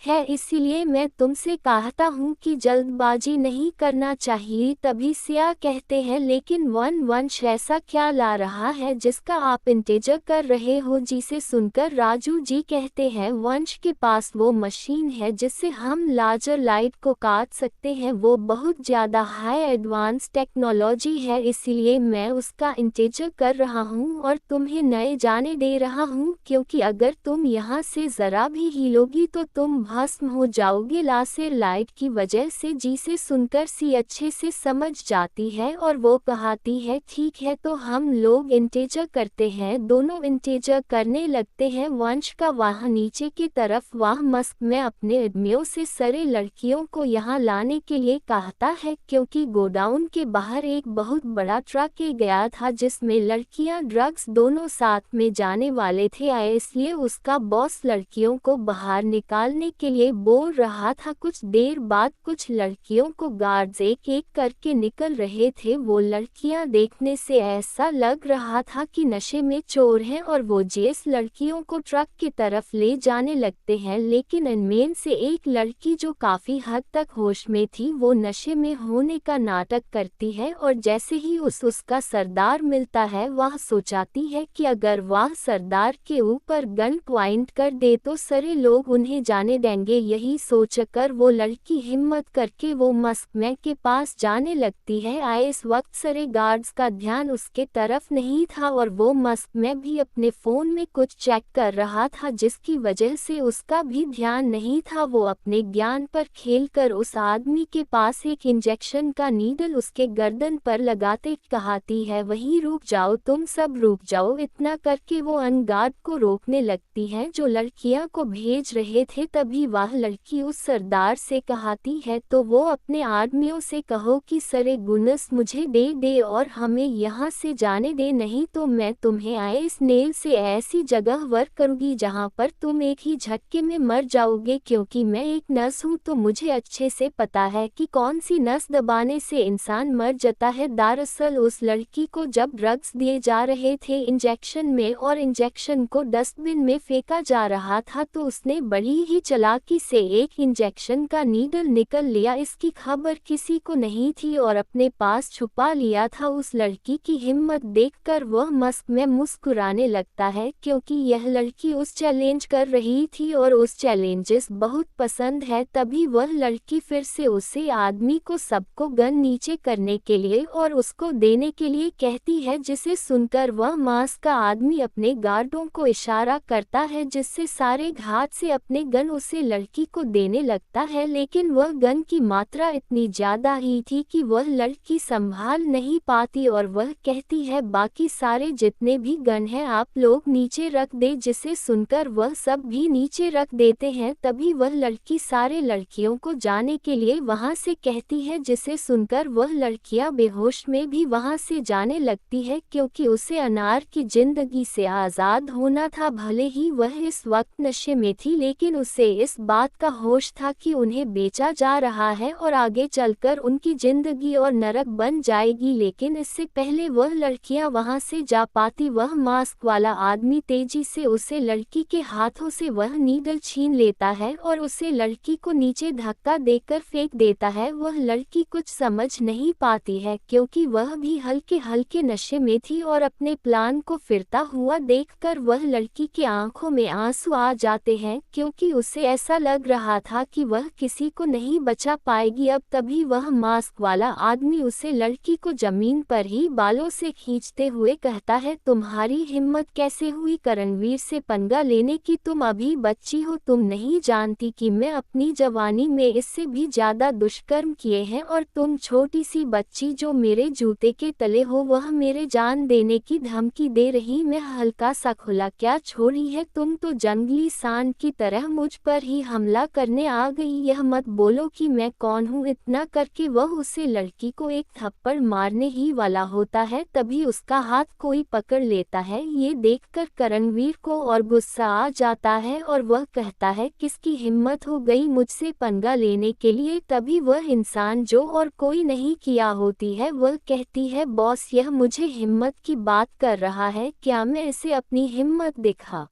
S2: है, इसीलिए मैं तुमसे कहता हूँ कि जल्दबाजी नहीं करना चाहिए। तभी सिया कहते हैं लेकिन वंश ऐसा क्या ला रहा है जिसका आप इंतजार कर रहे हो। जिसे सुनकर राजू जी कहते हैं वंश के पास वो मशीन है जिससे हम लाजर लाइट को काट सकते हैं, वो बहुत ज़्यादा हाई एडवांस टेक्नोलॉजी है, इसीलिए मैं उसका इंतजार कर रहा हूँ और तुम्हें नए जाने दे रहा हूँ, क्योंकि अगर तुम यहाँ से ज़रा भी हिलोगी तो तुम भस्म हो जाओगे लाजर लाइट की वजह से। जिसे सुनकर सी अच्छे से समझ जाती है और वो कहती है ठीक है तो हम लोग इंतजार करते हैं। दोनों इंतजार करने लगते हैं। वंश का वहाँ नीचे की तरफ वह मस्क में अपने आदमियों से सारे लड़कियों को यहाँ लाने के लिए कहता है, क्योंकि गोडाउन के बाहर एक बहुत बड़ा ट्रक गया था जिसमें लड़कियाँ ड्रग्स दोनों साथ में जाने वाले थे, इसलिए उसका बॉस लड़कियों को बाहर निकालने के लिए बोल रहा था। कुछ देर बाद कुछ लड़कियों को गार्ड्स एक एक करके निकल रहे थे। वो लड़कियां देखने से ऐसा लग रहा था कि नशे में चोर हैं और वो जिस लड़कियों को ट्रक की तरफ ले जाने लगते हैं, लेकिन इनमें से एक लड़की जो काफी हद तक होश में थी वो नशे में होने का नाटक करती है और जैसे ही उसका सरदार मिलता है वह सोचाती है कि अगर वह सरदार के ऊपर गन पॉइंट कर दे तो सारे लोग उन्हें जाने देंगे। यही सोचकर वो लड़की हिम्मत करके वो मस्क के पास जाने लगती है। इस वक्त सारे गार्ड्स का ध्यान उसके तरफ नहीं था और वो मस्क में भी अपने फोन में कुछ चेक कर रहा था, जिसकी वजह से उसका भी ध्यान नहीं था। वो अपने ज्ञान पर खेलकर उस आदमी के पास एक इंजेक्शन का नीडल उसके गर्दन पर लगाते कहती है वहीं रुक जाओ, तुम सब रुक जाओ। इतना करके वो अनगार्ड को रोकने लगती है जो लड़कियां को भेज रहे थे। तभी तभी वह लड़की उस सरदार से कहती है तो वो अपने आदमियों से कहो कि सरे गुनस मुझे दे दे और हमें यहाँ से जाने दे, नहीं तो मैं तुम्हें आए इस नेल से ऐसी जगह वर करूँगी जहाँ पर तुम एक ही झटके में मर जाओगे। क्योंकि मैं एक नर्स हूँ तो मुझे अच्छे से पता है कि कौन सी नस दबाने से इंसान मर जाता है। दरअसल उस लड़की को जब ड्रग्स दिए जा रहे थे इंजेक्शन में और इंजेक्शन को डस्टबिन में फेंका जा रहा था तो उसने बड़ी ही चालाकी से एक इंजेक्शन का नीडल निकल लिया। इसकी खबर किसी को नहीं थी और अपने पास छुपा लिया था। उस लड़की की हिम्मत देखकर वह मस्क में मुस्कुराने लगता है क्योंकि यह लड़की उस चैलेंज कर रही थी और उस चैलेंजेस बहुत पसंद है। तभी वह लड़की फिर से उसे आदमी को सबको गन नीचे करने के लिए और उसको देने के लिए कहती है, जिसे सुनकर वह मास्क का आदमी अपने गार्डों को इशारा करता है जिससे सारे घात से अपने गन उसे लड़की को देने लगता है। लेकिन वह गन की मात्रा इतनी ज्यादा ही थी कि वह लड़की संभाल नहीं पाती और वह कहती है बाकी सारे जितने भी गन हैं आप लोग नीचे रख दे, जिसे सुनकर वह सब भी नीचे रख देते हैं। तभी वह लड़की सारे लड़कियों को जाने के लिए वहां से कहती है जिसे सुनकर वह लड़कियां बेहोश में भी वहां से जाने लगती है क्योंकि उसे अनार की जिंदगी से आज़ाद होना था। भले ही वह इस वक्त नशे में थी लेकिन उसे इस बात का होश था कि उन्हें बेचा जा रहा है और आगे चलकर उनकी जिंदगी और नरक बन जाएगी। लेकिन इससे पहले वह लड़कियां वहां से जा पाती वह मास्क वाला आदमी तेजी से उसे लड़की के हाथों से वह नीडल छीन लेता है और उसे लड़की को नीचे धक्का देकर फेंक देता है। वह लड़की कुछ समझ नहीं पाती है क्योंकि वह भी हल्के हल्के नशे में थी और अपने प्लान को फिरता हुआ देखकर वह लड़की की आंखों में आंसू आ जाते हैं क्योंकि उसे ऐसा लग रहा था कि वह किसी को नहीं बचा पाएगी। अब तभी वह मास्क वाला आदमी उसे लड़की को जमीन पर ही बालों से खींचते हुए कहता है, तुम्हारी हिम्मत कैसे हुई करणवीर से पंगा लेने की? तुम अभी बच्ची हो, तुम नहीं जानती कि मैं अपनी जवानी में इससे भी ज्यादा दुष्कर्म किए हैं और तुम छोटी सी बच्ची जो मेरे जूते के तले हो वह मेरे जान देने की धमकी दे रही। मैं हल्का सा खुला क्या छोड़ी है, तुम तो जंगली सांड की तरह मुझ पर ही हमला करने आ गई। यह मत बोलो कि मैं कौन हूँ। इतना करके वह उसे लड़की को एक थप्पड़ मारने ही वाला होता है तभी उसका हाथ कोई पकड़ लेता है। ये देखकर करणवीर को और गुस्सा आ जाता है और वह कहता है किसकी हिम्मत हो गई मुझसे पंगा लेने के लिए? तभी वह इंसान जो और कोई नहीं किया होती है वह कहती है, बॉस यह मुझे हिम्मत की बात कर रहा है, क्या मैं इसे अपनी हिम्मत दिखा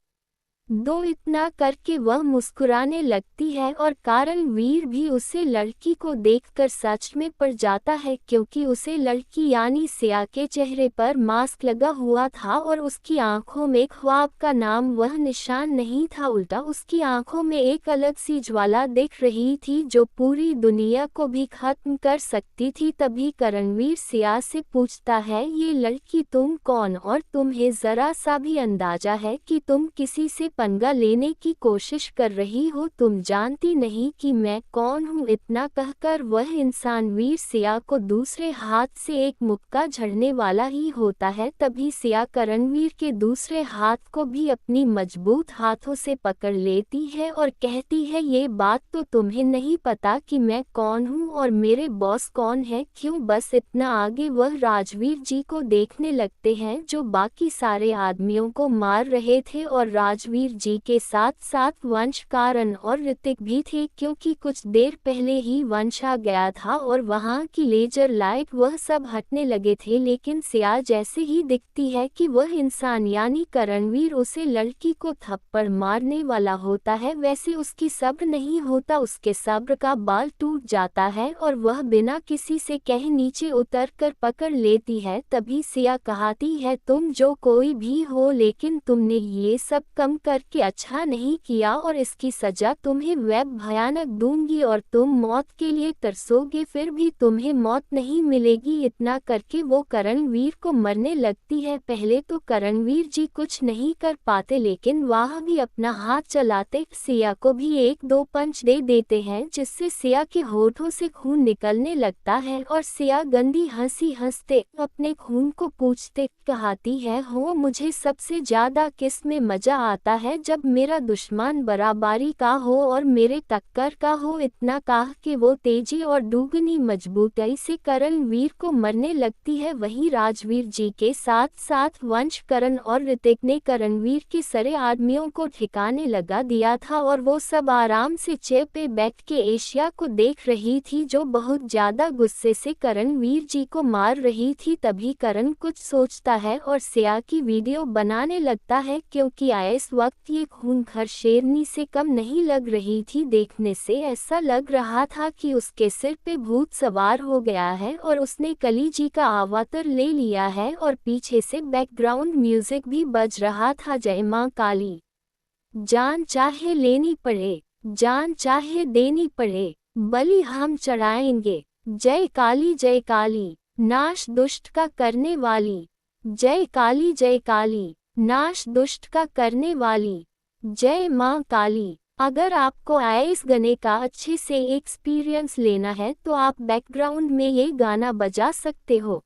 S2: दो? इतना करके वह मुस्कुराने लगती है और करणवीर भी उसे लड़की को देखकर सच में पड़ जाता है क्योंकि उसे लड़की यानी सिया के चेहरे पर मास्क लगा हुआ था और उसकी आंखों में ख्वाब का नाम वह निशान नहीं था, उल्टा उसकी आंखों में एक अलग सी ज्वाला दिख रही थी जो पूरी दुनिया को भी खत्म कर सकती थी। तभी करणवीर सिया से पूछता है, ये लड़की तुम कौन और तुम्हें जरा सा भी अंदाजा है कि तुम किसी से पंगा लेने की कोशिश कर रही हो? तुम जानती नहीं कि मैं कौन हूँ? इतना कहकर वह इंसान वीर सिया को दूसरे हाथ से एक मुक्का झड़ने वाला ही होता है। तभी सिया करणवीर के दूसरे हाथ को भी अपनी मजबूत हाथों से पकड़ लेती है और कहती है, ये बात तो तुम्हें नहीं पता कि मैं कौन हूँ और मेरे बॉस कौन है क्यों? बस इतना। आगे वह राजवीर जी को देखने लगते हैं जो बाकी सारे आदमियों को मार रहे थे और राजवीर जी के साथ साथ वंश, कारण और ऋतिक भी थे क्योंकि कुछ देर पहले ही वंश आ गया था और वहां की लेजर लाइट वह सब हटने लगे थे। लेकिन सिया जैसे ही दिखती है कि वह इंसान यानी करणवीर उसे लड़की को थप्पड़ मारने वाला होता है वैसे उसकी सब्र नहीं होता, उसके सब्र का बाल टूट जाता है और वह बिना किसी से कहे नीचे उतर कर पकड़ लेती है। तभी सिया कहती है, तुम जो कोई भी हो लेकिन तुमने ये सब कम करके अच्छा नहीं किया और इसकी सजा तुम्हें मैं भयानक दूंगी और तुम मौत के लिए तरसोगे फिर भी तुम्हें मौत नहीं मिलेगी। इतना करके वो करणवीर को मरने लगती है। पहले तो करणवीर जी कुछ नहीं कर पाते लेकिन वह भी अपना हाथ चलाते सिया को भी एक दो पंच दे देते हैं जिससे सिया के होठों से खून निकलने लगता है और सिया गंदी हंसी हंसते अपने खून को पूछते कहती है, हो मुझे सबसे ज्यादा किस में मजा आता है जब मेरा दुश्मन बराबरी का हो और मेरे टक्कर का हो, इतना कहा कि वो तेजी और दुगनी मजबूती से करणवीर को मरने लगती है। वहीं राजवीर जी के साथ साथ वंश, करण और ऋतिक ने करणवीर के सारे आदमियों को ठिकाने लगा दिया था और वो सब आराम से चेयर पे बैठ के एशिया को देख रही थी, जो बहुत ज्यादा गुस्से से करणवीर जी को मार रही थी। तभी करण कुछ सोचता है और सिया की वीडियो बनाने लगता है, क्योंकि इस वक्त ये खूंखार शेरनी से कम नहीं लग रही थी। देखने से ऐसा लग रहा था कि उसके सिर पे भूत सवार हो गया है और उसने कली जी का अवतार ले लिया है और पीछे से बैकग्राउंड म्यूजिक भी बज रहा था। जय मां काली, जान चाहे लेनी पड़े, जान चाहे देनी पड़े, बलि हम चढ़ाएंगे। जय काली, जय काली, नाश दुष्ट का करने वाली। जय काली, जय काली, नाश दुष्ट का करने वाली। जय मां काली। अगर आपको इस गाने का अच्छे से एक्सपीरियंस लेना है तो आप बैकग्राउंड में ये गाना बजा सकते हो।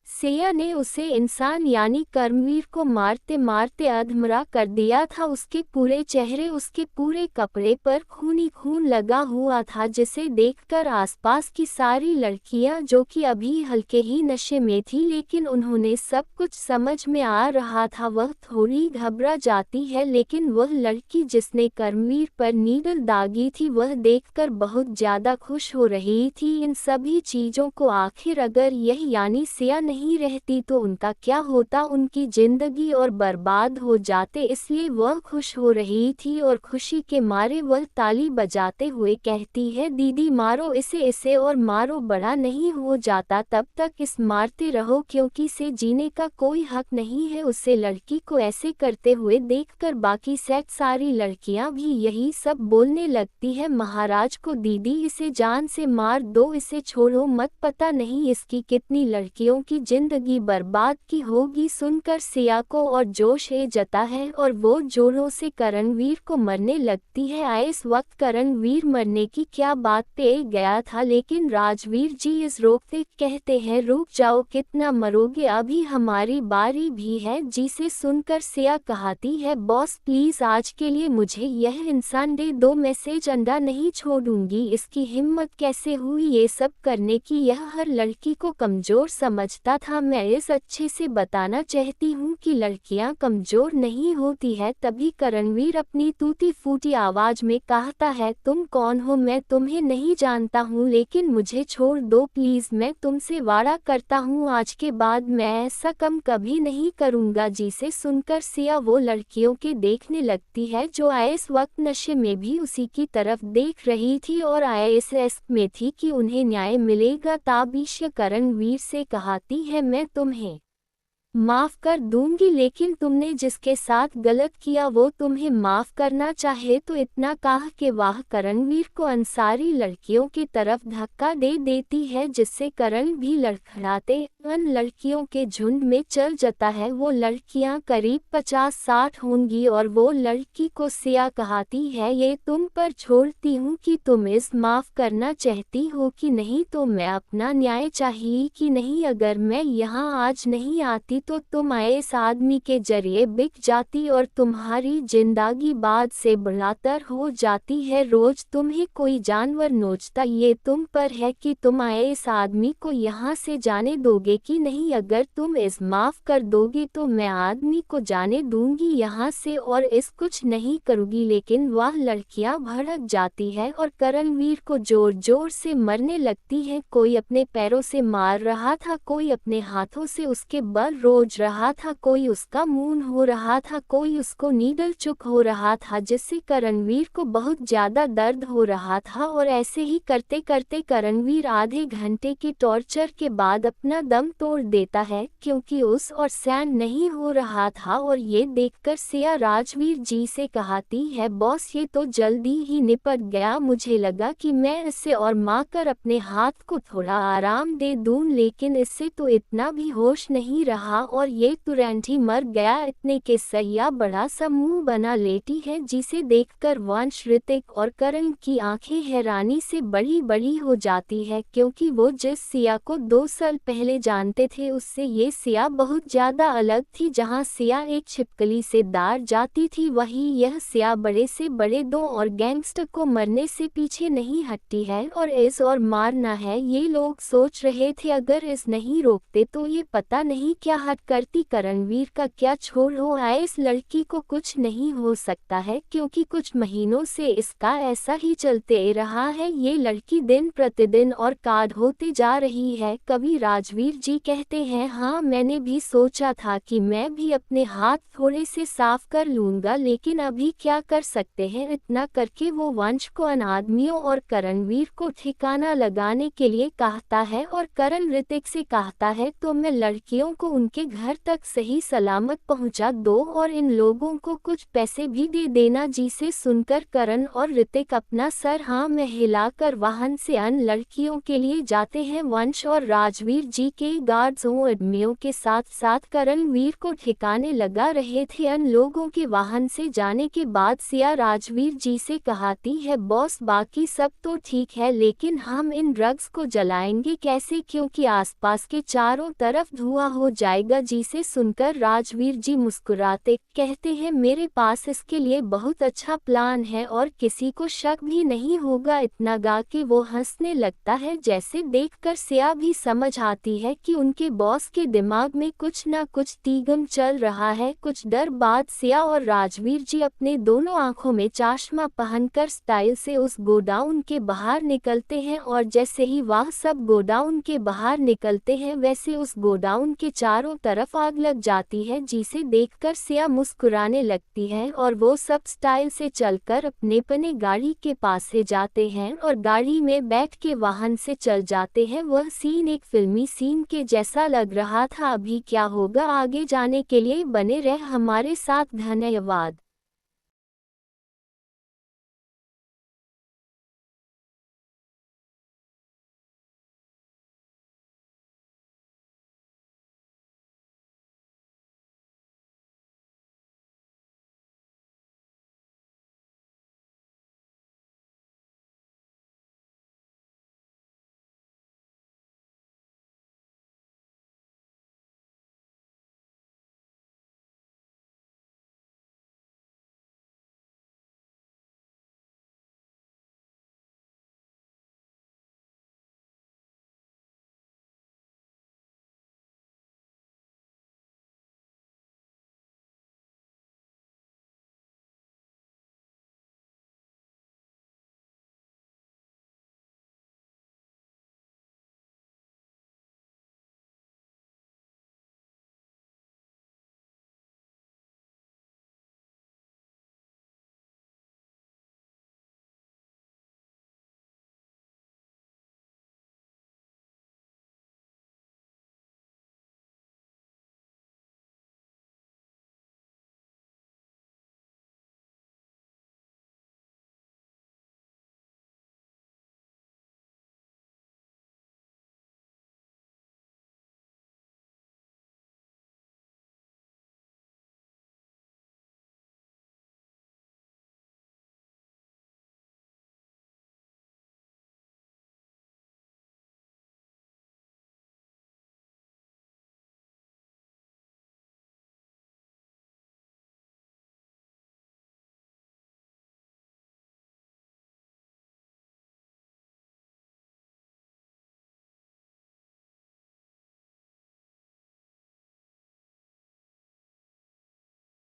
S2: सिया ने उसे इंसान यानी कर्मवीर को मारते मारते अधमरा कर दिया था। उसके पूरे चेहरे, उसके पूरे कपड़े पर खून ही खून लगा हुआ था, जिसे देखकर आसपास की सारी लड़कियां, जो कि अभी हल्के ही नशे में थी लेकिन उन्होंने सब कुछ समझ में आ रहा था, वह थोड़ी घबरा जाती है। लेकिन वह लड़की जिसने कर्मवीर पर नीडल दागी थी, वह देखकर बहुत ज्यादा खुश हो रही थी। इन सभी चीजों को आखिर अगर यह यानी सिया नहीं रहती तो उनका क्या होता, उनकी जिंदगी और बर्बाद हो जाते। इसलिए वह खुश हो रही थी और खुशी के मारे वह ताली बजाते हुए कहती है, दीदी मारो इसे, इसे और मारो, बड़ा नहीं हो जाता तब तक इस मारते रहो, क्योंकि से जीने का कोई हक नहीं है। उसे लड़की को ऐसे करते हुए देखकर बाकी सेट सारी लड़कियां भी यही सब बोलने लगती है, महाराज को दीदी इसे जान से मार दो, इसे छोड़ो मत, पता नहीं इसकी कितनी लड़कियों की जिंदगी बर्बाद की होगी। सुनकर सिया को और जोश ए जाता है और वो जोरों से करणवीर को मरने लगती है। इस वक्त करणवीर मरने की क्या बात पे गया था, लेकिन राजवीर जी इस रोकते कहते हैं, रुक जाओ, कितना मरोगे, अभी हमारी बारी भी है। जिसे सुनकर सिया कहती है, बॉस प्लीज आज के लिए मुझे यह इंसान दे दो, मैसेज अंडा नहीं छोड़ूंगी। इसकी हिम्मत कैसे हुई ये सब करने की, यह हर लड़की को कमजोर समझता था। मैं इस अच्छे से बताना चाहती हूँ कि लड़कियाँ कमजोर नहीं होती है। तभी करणवीर अपनी टूटी फूटी आवाज में कहता है, तुम कौन हो, मैं तुम्हें नहीं जानता हूँ, लेकिन मुझे छोड़ दो प्लीज, मैं तुमसे वादा करता हूँ आज के बाद मैं ऐसा कम कभी नहीं करूँगा। जिसे सुनकर सिया वो लड़कियों के देखने लगती है जो इस वक्त नशे में भी उसी की तरफ देख रही थी और ISS में थी कि उन्हें न्याय मिलेगा। ताबिश करणवीर से कहती है, मैं तुम्हें माफ कर दूंगी, लेकिन तुमने जिसके साथ गलत किया वो तुम्हें माफ करना चाहे तो इतना कहा कि वह करणवीर को अंसारी लड़कियों की तरफ धक्का दे देती है, जिससे करण भी लड़खड़ाते उन लड़कियों के झुंड में चल जाता है। वो लड़कियां करीब 50-60 होंगी और वो लड़की को सिया कहती है, ये तुम पर छोड़ती हूँ कि तुम इस माफ करना चाहती हो कि नहीं, तो मैं अपना न्याय चाहिए कि नहीं। अगर मैं यहाँ आज नहीं आती तो तुम इस आदमी के जरिए बिक जाती और तुम्हारी जिंदगी बाद से बदतर हो जाती है। रोज तुम्हें कोई जानवर नोचता, ये तुम पर है कि तुम इस आदमी को यहाँ से जाने दोगे कि नहीं। अगर तुम इस माफ कर दोगे तो मैं आदमी को जाने दूंगी यहाँ से और इस कुछ नहीं करूँगी। लेकिन वह लड़कियाँ भड़क जाती है और करणवीर को जोर जोर से मरने लगती है। कोई अपने पैरों से मार रहा था, कोई अपने हाथों से उसके बल रोज रहा था, कोई उसका मुंह हो रहा था, कोई उसको नीडल चुक हो रहा था, जिससे करणवीर को बहुत ज्यादा दर्द हो रहा था। और ऐसे ही करते करते करणवीर आधे घंटे के टॉर्चर के बाद अपना दम तोड़ देता है, क्योंकि उस और सहन नहीं हो रहा था। और ये देखकर सिया राजवीर जी से कहती है, बॉस ये तो जल्दी ही निपट गया, मुझे लगा कि मैं इससे और मारकर अपने हाथ को थोड़ा आराम दे दूं, लेकिन इससे तो इतना भी होश नहीं रहा। और ये तुरंत ही मर गया। इतने के सिया बड़ा सा मुंह बना लेती है, जिसे देखकर वंश, ऋतिक और करण की आंखें हैरानी से बड़ी बड़ी हो जाती है, क्योंकि वो जिस सिया को 2 साल पहले जानते थे उससे ये सिया बहुत ज्यादा अलग थी। जहाँ सिया एक छिपकली से दार जाती थी, वही यह सिया बड़े से बड़े 2 और गैंगस्टर को मरने से पीछे नहीं हटती है और इस और मारना है। ये लोग सोच रहे थे अगर इस नहीं रोकते तो ये पता नहीं क्या हद करती। करणवीर का क्या छोड़ हो आए, इस लड़की को कुछ नहीं हो सकता है, क्योंकि कुछ महीनों से इसका ऐसा ही चलते रहा है। ये लड़की दिन प्रतिदिन और काड होते जा रही है। कभी राजवीर जी कहते हैं, हाँ मैंने भी सोचा था कि मैं भी अपने हाथ थोड़े से साफ कर लूंगा, लेकिन अभी क्या कर सकते हैं। इतना करके वो वंश को अन आदमियों और करणवीर को ठिकाना लगाने के लिए कहता है और करण ऋतिक से कहता है, तो मैं लड़कियों को उनके घर तक सही सलामत पहुंचा दो और इन लोगों को कुछ पैसे भी दे देना। जिसे सुनकर करण और ऋतिक अपना सर हाँ में हिलाकर वाहन से अन लड़कियों के लिए जाते हैं। वंश और राजवीर जी के गार्ड्स और आदमियों के साथ साथ करणवीर को ठिकाने लगा रहे थे। अन लोगों के वाहन से जाने के बाद सिया राजवीर जी से कहती है, बॉस बाकी सब तो ठीक है, लेकिन हम इन ड्रग्स को जलाएंगे कैसे, क्योंकि आसपास के चारों तरफ धुआं हो जाएगा। जिसे सुनकर राजवीर जी मुस्कुराते कहते हैं, मेरे पास इसके लिए बहुत अच्छा प्लान है और किसी को शक भी नहीं होगा। इतना गा के वो हंसने लगता है, जैसे देखकर सिया भी समझ आती है कि उनके बॉस के दिमाग में कुछ ना कुछ तीगम चल रहा है। कुछ देर बाद सिया और राजवीर जी अपने दोनों आंखों में चश्मा पहनकर स्टाइल से उस गोडाउन के बाहर निकलते हैं और जैसे ही वह सब गोडाउन के बाहर निकलते हैं वैसे उस गोडाउन के चारों तरफ आग लग जाती है। जिसे देखकर सिया मुस्कुराने लगती है और वो सब स्टाइल से चलकर अपने गाड़ी के पास से जाते हैं और गाड़ी में बैठ के वाहन से चल जाते हैं। वह सीन एक फिल्मी सीन के जैसा लग रहा था। अभी क्या होगा आगे जाने के लिए बने रहे हमारे साथ। धन्यवाद।